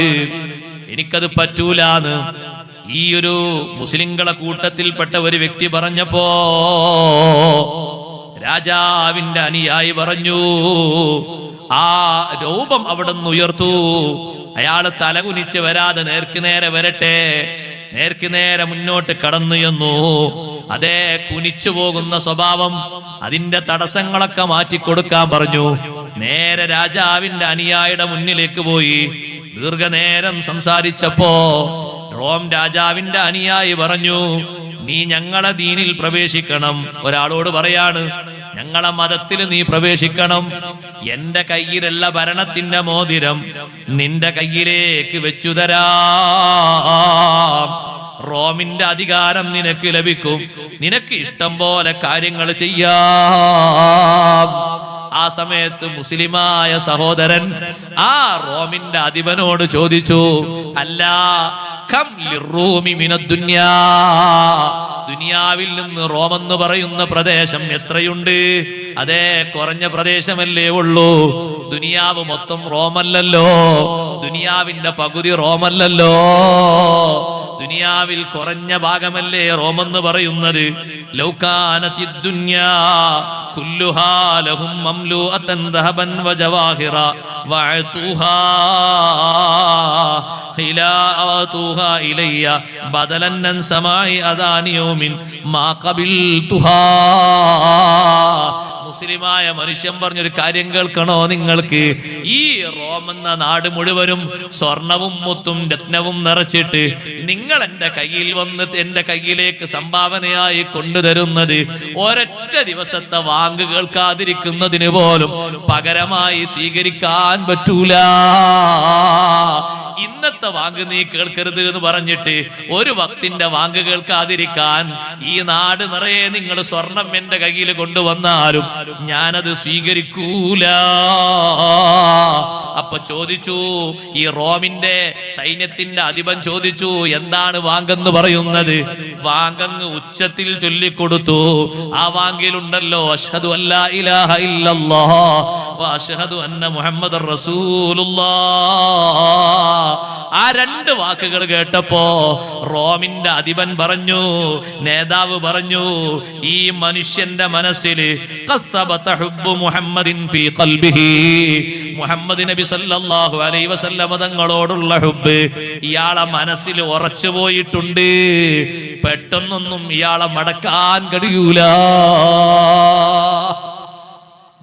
എനിക്കത് പറ്റൂലാന്ന് ഈ ഒരു മുസ്ലിങ്ങളെ കൂട്ടത്തിൽപ്പെട്ട ഒരു വ്യക്തി പറഞ്ഞപ്പോ രാജാവിന്റെ അനുയായി പറഞ്ഞു, ആ രൂപം അവിടെ നിന്ന് ഉയർത്തു. അയാള് തലകുനിച്ച് വരാതെ നേർക്കുനേരെ വരട്ടെ. നേർക്കുനേരെ മുന്നോട്ട് കടന്നു എന്നു. അതേ കുനിച്ചു പോകുന്ന സ്വഭാവം, അതിന്റെ തടസ്സങ്ങളൊക്കെ മാറ്റിക്കൊടുക്കാൻ പറഞ്ഞു. നേരെ രാജാവിന്റെ അനുയായിയുടെ മുന്നിലേക്ക് പോയി. ദീർഘനേരം സംസാരിച്ചപ്പോ റോം രാജാവിന്റെ അനുയായി പറഞ്ഞു, നീ ഞങ്ങളെ ദീനിൽ പ്രവേശിക്കണം. ഒരാളോട് പറയാണ്, ഞങ്ങളെ മതത്തിൽ നീ പ്രവേശിക്കണം. എന്റെ കയ്യിലുള്ള ഭരണത്തിന്റെ മോതിരം നിന്റെ കയ്യിലേക്ക് വെച്ചു തരാം. റോമിന്റെ അധികാരം നിനക്ക് ലഭിക്കും. നിനക്ക് ഇഷ്ടം പോലെ കാര്യങ്ങൾ ചെയ്യാം. ആ സമയത്ത് മുസ്ലിമായ സഹോദരൻ ആ റോമിന്റെ അധിപനോട് ചോദിച്ചു, അല്ല, കം ലിറൂമി മിനദ്ദുനിയാ, ദുനിയാവിൽ നിന്ന് റോം എന്ന് പറയുന്ന പ്രദേശം എത്രയുണ്ട്? അതേ, കുറഞ്ഞ പ്രദേശമല്ലേ ഉള്ളൂ. ദുനിയാവ് മൊത്തം റോമല്ലല്ലോ, ദുനിയാവിന്റെ പകുതി റോമല്ലല്ലോ, ദുനിയാവിൽ കുറഞ്ഞ ഭാഗമല്ലേ റോമെന്ന് പറയുന്നത്. ലൗകാനത്തിദ് ദുനിയാ കുല്ലുഹാ ലഹും മംലൂഅതൻ ദഹബൻ വജവാഹിറ വഅതുഹാ ഖിലാഅതുഹാ ഇലയ്യ ബദലൻ അൻ സമാഇ അദാനി യൗമിൻ മാ ഖബിൽതുഹാ. മുസ്ലിമായ മനുഷ്യൻ പറഞ്ഞൊരു കാര്യം കേൾക്കണോ നിങ്ങൾക്ക്? ഈ റോം എന്ന നാട് മുഴുവനും സ്വർണവും മുത്തും രത്നവും നിറച്ചിട്ട് നിങ്ങൾ എന്റെ കയ്യിൽ വന്ന് എന്റെ കയ്യിലേക്ക് സംഭാവനയായി കൊണ്ടുതരുന്നത് ഒരൊറ്റ ദിവസത്തെ വാങ്ക് കേൾക്കാതിരിക്കുന്നതിന് പോലും പകരമായി സ്വീകരിക്കാൻ പറ്റൂല. ഇന്നത്തെ വാങ്ക് നീ കേൾക്കരുത് എന്ന് പറഞ്ഞിട്ട് ഒരു വക്തിന്റെ വാങ്ക് കേൾക്കാതിരിക്കാൻ ഈ നാട് നിറയെ നിങ്ങൾ സ്വർണം എന്റെ കയ്യിൽ കൊണ്ടുവന്നാലും ഞാനത് സ്വീകരിക്കൂല. അപ്പൊ ചോദിച്ചു, ഈ റോമിന്റെ സൈന്യത്തിന്റെ അധിപൻ ചോദിച്ചു, എന്താണ് വാങ്കെന്ന് പറയുന്നത്? വാങ്കങ്ങ് ഉച്ചത്തിൽ ചൊല്ലിക്കൊടുത്തു. ആ വാങ്കിലുണ്ടല്ലോ, അഷ്ഹദു അല്ലാ ഇലാഹ ഇല്ലല്ലാഹ് വ അഷ്ഹദു അന്ന മുഹമ്മദർ റസൂലുള്ളാഹ്. ആ രണ്ട് വാക്കുകൾ കേട്ടപ്പോ റോമിന്റെ അധിപൻ പറഞ്ഞു, നേതാവ് പറഞ്ഞു, ഈ മനുഷ്യന്റെ മനസ്സിൽ മുഹമ്മദ് നബി സല്ലല്ലാഹു അലൈഹി വസല്ലം തങ്ങളോടുള്ള ഹുബ്ബ് ഇയാളെ മനസ്സിൽ ഉറച്ചു പോയിട്ടുണ്ട്. പെട്ടെന്നൊന്നും ഇയാളെ മടക്കാൻ കഴിയൂല.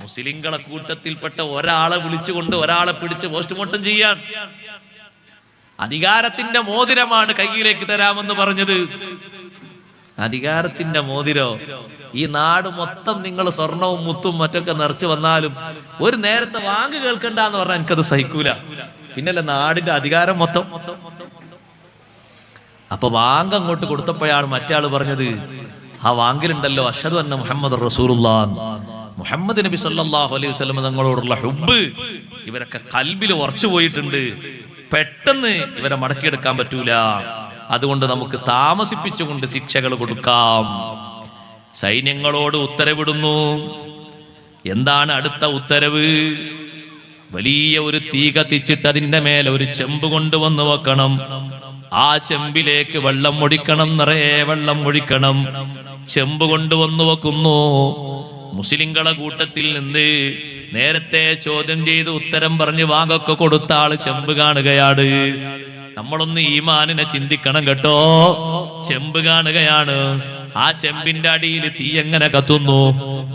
മുസ്ലിങ്ങളെ കൂട്ടത്തിൽപ്പെട്ട ഒരാളെ വിളിച്ചുകൊണ്ട് ഒരാളെ പിടിച്ച് പോസ്റ്റ്മോർട്ടം ചെയ്യാൻ, അധികാരത്തിന്റെ മോതിരമാണ് കയ്യിലേക്ക് തരാമെന്ന് പറഞ്ഞത്. അധികാരത്തിന്റെ മോതിരോ? ഈ നാട് മൊത്തം നിങ്ങൾ സ്വർണവും മുത്തും മറ്റൊക്കെ നിറച്ചു വന്നാലും ഒരു നേരത്തെ വാങ്ക് കേൾക്കണ്ടെന്ന് പറഞ്ഞാൽ എനിക്കത് സഹിക്കൂല. പിന്നല്ല നാടിന്റെ അധികാരം മൊത്തം. അപ്പൊ വാങ്ക് അങ്ങോട്ട് കൊടുത്തപ്പോഴാണ് മറ്റേ ആള് പറഞ്ഞത്, ആ വാങ്കിലുണ്ടല്ലോ അഷ്ഹദു അന്ന മുഹമ്മദ് റസൂലുള്ളാഹ്, മുഹമ്മദ് നബി സല്ലല്ലാഹു അലൈഹി വസല്ലം തങ്ങളോടുള്ള ഹുബ്ബ് ഇവരൊക്കെ കൽബിൽ ഉറച്ചു പോയിട്ടുണ്ട്. പെട്ടെന്ന് ഇവരെ മടക്കിയെടുക്കാൻ പറ്റൂല. അതുകൊണ്ട് നമുക്ക് താമസിപ്പിച്ചുകൊണ്ട് ശിക്ഷകൾ കൊടുക്കാം. സൈന്യങ്ങളോട് ഉത്തരവിടുന്നു. എന്താണ് അടുത്ത ഉത്തരവ്? വലിയ ഒരു തീ കത്തിച്ചിട്ട് അതിന്റെ മേലെ ഒരു ചെമ്പ് കൊണ്ടുവന്ന് വെക്കണം. ആ ചെമ്പിലേക്ക് വെള്ളം ഒഴിക്കണം, നിറയെ വെള്ളം ഒഴിക്കണം. ചെമ്പ് കൊണ്ടുവന്ന് വെക്കുന്നു. മുസ്ലിങ്ങളെ കൂട്ടത്തിൽ നിന്ന് നേരത്തെ ചോദ്യം ചെയ്ത് ഉത്തരം പറഞ്ഞ് വാകൊക്കെ കൊടുത്ത ആള് ചെമ്പ് കാണുകയാണ്. നമ്മളൊന്ന് ഈമാനിനെ ചിന്തിക്കണം കേട്ടോ. ചെമ്പ് കാണുകയാണ്. ആ ചെമ്പിന്റെ അടിയിൽ തീ എങ്ങനെ കത്തുന്നു,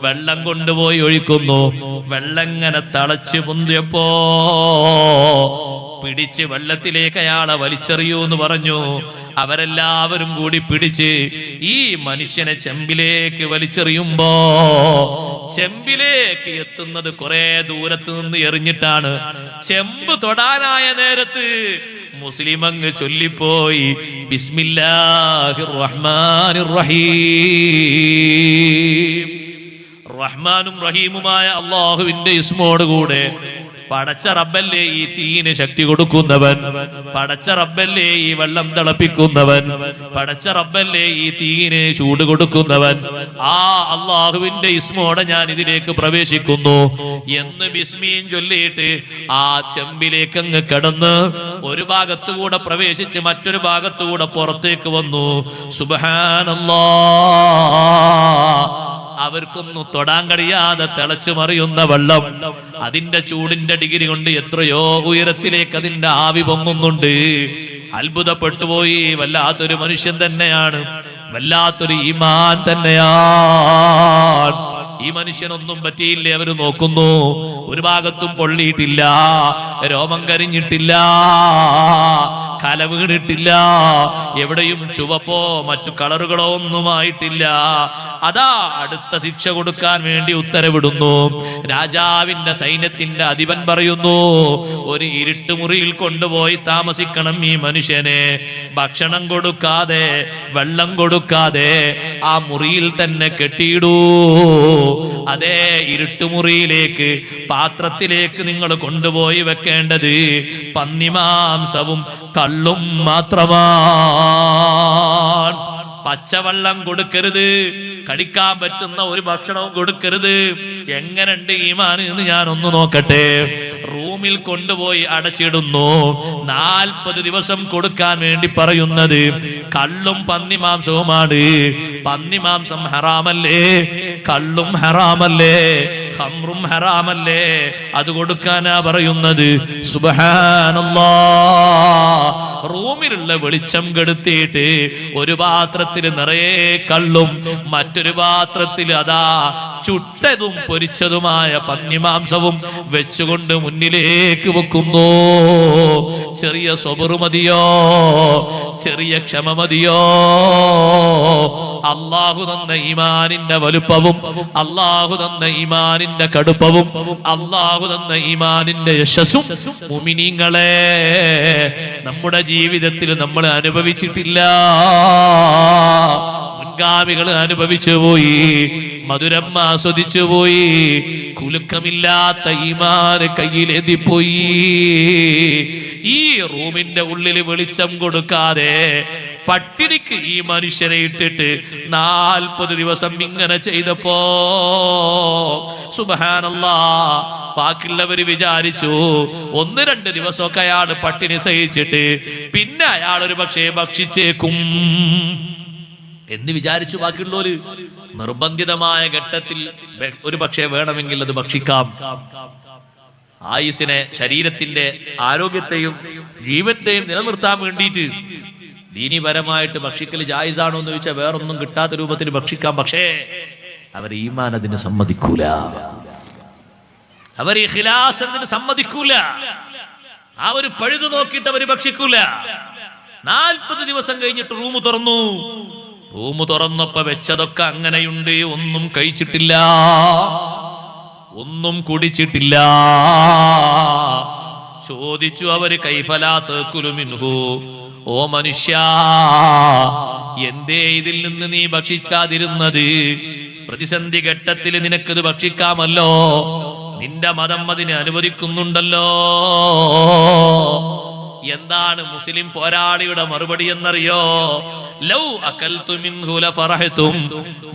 വെള്ളം കൊണ്ടുപോയി ഒഴിക്കുന്നു. വെള്ളം എങ്ങനെ തിളച്ചു പൊന്തിയപ്പോ പിടിച്ച് വെള്ളത്തിലേക്ക് അയാളെ വലിച്ചെറിയൂ എന്ന് പറഞ്ഞു. അവരെല്ലാവരും കൂടി പിടിച്ച് ഈ മനുഷ്യനെ ചെമ്പിലേക്ക് വലിച്ചെറിയുമ്പോ ചെമ്പിലേക്ക് എത്തുന്നത് കുറെ ദൂരത്ത് നിന്ന് എറിഞ്ഞിട്ടാണ്. ചെമ്പ് തൊടാനായ നേരത്ത് മുസ്ലിം അങ്ങ് ചൊല്ലിപ്പോയി, ബിസ്മില്ലാഹിർ റഹ്മാനിർ റഹീം. റഹ്മാനും റഹീമുമായ അല്ലാഹുവിന്റെ ഇസ്മോടുകൂടെ, പടച്ച റബ്ബല്ലേ ഈ തീന് ശക്തി കൊടുക്കുന്നവൻ, പടച്ച റബ്ബല്ലേ ഈ വെള്ളം തിളപ്പിക്കുന്നവൻ, പടച്ച റബ്ബല്ലേ ഈ തീന് ചൂട് കൊടുക്കുന്നവൻ, ആ അള്ളാഹുവിന്റെ ഇസ്മോടെ ഞാൻ ഇതിലേക്ക് പ്രവേശിക്കുന്നു എന്ന് ബിസ്മീൻ ചൊല്ലിയിട്ട് ആ ചെമ്പിലേക്ക് അങ്ങ് കടന്ന് ഒരു ഭാഗത്തുകൂടെ പ്രവേശിച്ച് മറ്റൊരു ഭാഗത്തുകൂടെ പുറത്തേക്ക് വന്നു. സുബ്ഹാനല്ലാഹ്. അവർക്കൊന്നും തൊടാൻ കഴിയാതെ തിളച്ചു മറിയുന്ന വെള്ളം, അതിന്റെ ചൂടിന്റെ ഡിഗ്രി കൊണ്ട് എത്രയോ ഉയരത്തിലേക്ക് അതിന്റെ ആവി പൊങ്ങുന്നുണ്ട്. അത്ഭുതപ്പെട്ടു പോയി. വല്ലാത്തൊരു മനുഷ്യൻ തന്നെയാണ്, വല്ലാത്തൊരു ഈമാൻ തന്നെയാണ്. ഈ മനുഷ്യനൊന്നും പറ്റിയില്ലേ? അവര് നോക്കുന്നു, ഒരു ഭാഗത്തും പൊള്ളിയിട്ടില്ല, രോമം കരിഞ്ഞിട്ടില്ല, കല വീണിട്ടില്ല, എവിടെയും ചുവപ്പോ മറ്റു കളറുകളോ ഒന്നുമായിട്ടില്ല. അതാ അടുത്ത ശിക്ഷ കൊടുക്കാൻ വേണ്ടി ഉത്തരവിടുന്നു. രാജാവിന്റെ സൈന്യത്തിന്റെ അധിപൻ പറയുന്നു, ഒരു ഇരുട്ടുമുറിയിൽ കൊണ്ടുപോയി താമസിക്കണം ഈ മനുഷ്യനെ. ഭക്ഷണം കൊടുക്കാതെ വെള്ളം കൊടുക്കാതെ ആ മുറിയിൽ തന്നെ കെട്ടിയിടൂ. അതേ ഇരുട്ടുമുറിയിലേക്ക് പാത്രത്തിലേക്ക് നിങ്ങൾ കൊണ്ടുപോയി വെക്കേണ്ടത് പന്നിമാംസവും കള്ളും മാത്രമാണ്. പച്ചവെള്ളം കൊടുക്കരുത്, കടിക്കാൻ പറ്റുന്ന ഒരു ഭക്ഷണവും കൊടുക്കരുത്. എങ്ങനെയുണ്ട് ഈമാൻ എന്ന് ഞാനൊന്ന് നോക്കട്ടെ. റൂമിൽ കൊണ്ടുപോയി അടച്ചിടുന്നു. 40 ദിവസം കൊടുക്കാൻ വേണ്ടി പറയുന്നത് കള്ളും പന്നിമാംസവുമാണ്. പന്നിമാംസം ഹറാമല്ലേ? കള്ളും ഹറാമല്ലേ? ഖംറും ഹറാമല്ലേ? അത് കൊടുക്കാനാ പറയുന്നത്. സുബ്ഹാനല്ലാഹ്. റൂമിലുള്ള വെളിച്ചം കെടുത്തിയിട്ട് ഒരു പാത്രത്തിൽ നിറയെ കള്ളും മറ്റൊരു പാത്രത്തിൽ അതാ ചുട്ടതും പൊരിച്ചതുമായ പന്നിമാംസവും വെച്ചുകൊണ്ട് മുന്നിലേക്ക് വെക്കുന്നു. ചെറിയ സ്വബറ് മതിയോ? ചെറിയ ക്ഷമ മതിയോ? അല്ലാഹു തന്ന ഈമാനിന്റെ വലുപ്പവും അല്ലാഹു തന്ന ഈമാനിന്റെ കടുപ്പവും അല്ലാഹു തന്ന ഈമാനിന്റെ യശസ്സും മുഅ്മിനീങ്ങളെ നമ്മുടെ ജീവിതത്തിൽ നമ്മൾ അനുഭവിച്ചിട്ടില്ല. മുൻഗാമികൾ അനുഭവിച്ചു പോയി, മധുരം ആസ്വദിച്ചു പോയി. കുലുക്കമില്ലാത്ത ഈമാൻ കയ്യിലെത്തിപ്പോയി. ഈ റൂമിന്റെ ഉള്ളിൽ വെളിച്ചം കൊടുക്കാതെ പട്ടിണിക്ക് ഈ മനുഷ്യനെ ഇട്ടിട്ട് 40 ദിവസം ഇങ്ങനെ ചെയ്തപ്പോ സുബ്ഹാനല്ലാഹ്, ബാക്കിയുള്ളവര് വിചാരിച്ചു 1-2 ദിവസമൊക്കെ അയാൾ പട്ടിണി സഹിച്ചിട്ട് പിന്നെ അയാൾ ഒരു പക്ഷേ ഭക്ഷിച്ചേക്കും എന്ന് വിചാരിച്ചു. ബാക്കിയുള്ളവര് നിർബന്ധിതമായ ഘട്ടത്തിൽ ഒരു പക്ഷേ വേണമെങ്കിൽ അത് ഭക്ഷിക്കാം. ആയുസിനെ, ശരീരത്തിന്റെ ആരോഗ്യത്തെയും ജീവത്തെയും നിലനിർത്താൻ വേണ്ടിയിട്ട് ദീനിപരമായിട്ട് ഭക്ഷിക്കൽ ജായിസാണോ എന്ന് ചോദിച്ചാൽ വേറൊന്നും കിട്ടാത്ത രൂപത്തിൽ ഭക്ഷിക്കാം. പക്ഷേ അവർ ഈമാൻ അതിന് സമ്മതിക്കൂല, അവർ ഇഖ്ലാസ് അതിന് സമ്മതിക്കൂല. ആ ഒരു പഴുതു നോക്കിയിട്ട് അവർ ഭക്ഷിക്കൂല. 40 ദിവസം കഴിഞ്ഞിട്ട് റൂം തുറന്നു. റൂമ് തുറന്നപ്പോ വെച്ചതൊക്കെ അങ്ങനെയുണ്ട്. ഒന്നും കഴിച്ചിട്ടില്ല, ഒന്നും കുടിച്ചിട്ടില്ല. ചോദിച്ചു അവര്, കൈഫലാ തഅകുലു മിൻഹു, ഓ മനുഷ്യ, എന്തേ ഇതിൽ നിന്ന് നീ ഭക്ഷിക്കാതിരുന്നത്? പ്രതിസന്ധി ഘട്ടത്തിൽ നിനക്കത് ഭക്ഷിക്കാമല്ലോ, നിന്റെ മതം അതിനെ അനുവദിക്കുന്നുണ്ടല്ലോ. എന്താണ് മുസ്ലിം പോരാളിയുടെ മറുപടി എന്നറിയോ? ലൗ അകൽതു മിൻഹു ലഫറഹ്തും,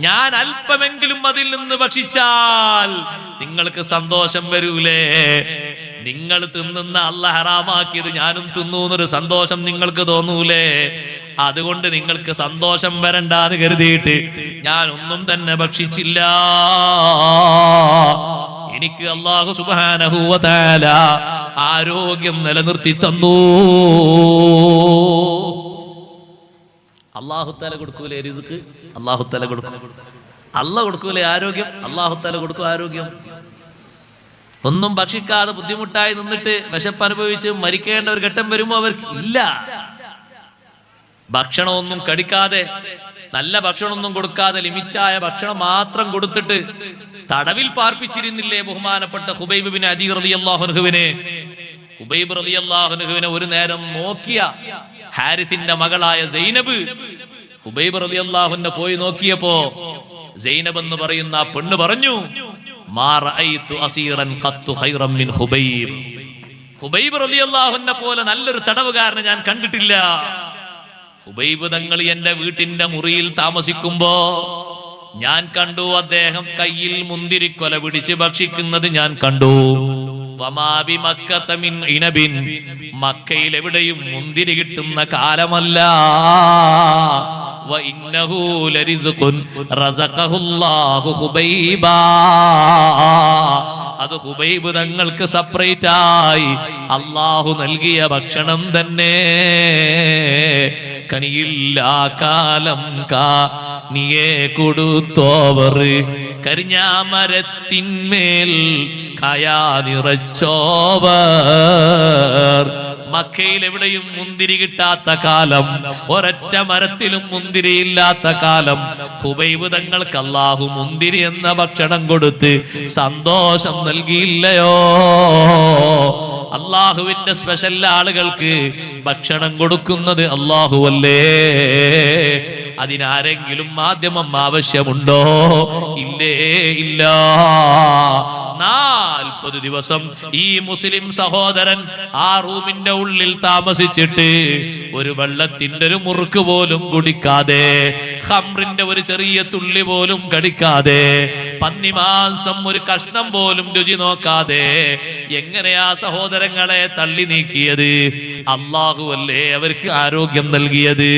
ഞാൻ അല്പമെങ്കിലും അതിൽ നിന്ന് ഭക്ഷിച്ചാൽ നിങ്ങൾക്ക് സന്തോഷം വരൂലേ? നിങ്ങൾ തിന്നുന്ന അല്ലാഹ് ഹറാമാക്കിയത് ഞാനും തിന്നു എന്നൊരു സന്തോഷം നിങ്ങൾക്ക് തോന്നൂലേ? അതുകൊണ്ട് നിങ്ങൾക്ക് സന്തോഷം വരണ്ടാന്ന് കരുതിയിട്ട് ഞാൻ ഒന്നും തന്നെ ഭക്ഷിച്ചില്ല. എനിക്ക് അല്ലാഹു സുബ്ഹാനഹു വ തആല ആരോഗ്യം നിലനിർത്തി തന്നു. അല്ലാഹു തആല കൊടുക്കൂലേ റിസ്ക്? അല്ലാഹു തആല കൊടുക്കും. അല്ലാഹു കൊടുക്കൂലേ ആരോഗ്യം? അല്ലാഹു തആല കൊടുക്കും ആരോഗ്യം. ഒന്നും ഭക്ഷിക്കാതെ ബുദ്ധിമുട്ടായി നിന്നിട്ട് വിശപ്പ് അനുഭവിച്ച് മരിക്കേണ്ട ഒരു ഘട്ടം വരുമ്പോ അവർക്ക് ഇല്ല. ഭക്ഷണമൊന്നും കഴിക്കാതെ, നല്ല ഭക്ഷണമൊന്നും കൊടുക്കാതെ, ലിമിറ്റായ ഭക്ഷണം മാത്രം കൊടുത്തിട്ട് തടവിൽ പാർപ്പിച്ചിരുന്നില്ലേ ബഹുമാനപ്പെട്ട ഖുബൈബ് ബിൻ അദി റളിയല്ലാഹു അൻഹുവിനെ? ഖുബൈബ് റളിയല്ലാഹു അൻഹുവിനെ ഒരു നേരം നോക്കിയ ഹാരിത്തിന്റെ മകളായ സൈനബ്, ഖുബൈബ് റളിയല്ലാഹു അൻഹു പോയി നോക്കിയപ്പോ സൈനബ് എന്ന് പറയുന്ന ആ പെണ്ണ് പറഞ്ഞു, മാ റഅയ്തു അസീറൻ ഖത്തു ഖൈറൻ മിൻ ഖുബൈബ്. ഖുബൈബ് റളിയല്ലാഹു അൻഹു പോലെ നല്ലൊരു തടവുകാരനെ ഞാൻ കണ്ടിട്ടില്ല. ഖുബൈബ് തങ്ങൾ എന്റെ വീട്ടിന്റെ മുറിയിൽ താമസിക്കുമ്പോ ഞാൻ കണ്ടു അദ്ദേഹം കയ്യിൽ മുന്തിരിക്കൊല പിടിച്ച് ഭക്ഷിക്കുന്നത് ഞാൻ കണ്ടു. വമാബി മക്കത മിൻ ഇനബിൻ, മക്കയിൽ എവിടെയും മുന്തിരി കിട്ടുന്ന കാലമല്ല. വ ഇന്നഹു ലരിസ്ഖുൻ റസഖഹുല്ലാഹു ഖുബൈബാ, അത് ഖുബൈബ് തങ്ങൾക്ക് സെപ്പറേറ്റ് ആയി അല്ലാഹു നൽകിയ ഭക്ഷണം തന്നെ. കനിയില്ലാ കാലം കാനിയെ കൊടുത്തോവർ, കരിഞ്ഞാമരത്തിന്മേൽ കയാ നിറച്ചോവർ. മക്കയിൽ എവിടെയും മുന്തിരി കിട്ടാത്ത കാലം, ഒരൊറ്റ മരത്തിലും മുന്തിരി ഇല്ലാത്ത കാലം, ഖുബൈബ് തങ്ങൾക്ക് അല്ലാഹു മുന്തിരി എന്ന ഭക്ഷണം കൊടുത്ത് സന്തോഷം നൽകിയില്ലയോ? അല്ലാഹുവിന്റെ സ്പെഷ്യൽ ആളുകൾക്ക് ഭക്ഷണം കൊടുക്കുന്നത് അല്ലാഹുവല്ലേ? അതിനാരെങ്കിലും മാധ്യമം ആവശ്യമുണ്ടോ? ഇല്ലേ, ഇല്ല. 40 ദിവസം ഈ മുസ്ലിം സഹോദരൻ ആ റൂമിന്റെ ഉള്ളിൽ താമസിച്ചിട്ട് ഒരു വെള്ളത്തിന്റെ ഒരു മുറുക്ക് പോലും കുടിക്കാതെ, ഖംറിന്റെ ഒരു ചെറിയ തുള്ളി പോലും കടിക്കാതെ, പന്നിമാംസം ഒരു കഷ്ണം പോലും രുചി നോക്കാതെ എങ്ങനെയാ സഹോദരങ്ങളെ തള്ളി നീക്കിയത്? അല്ലാഹുവല്ലേ അവർക്ക് ആരോഗ്യം നൽകിയത്?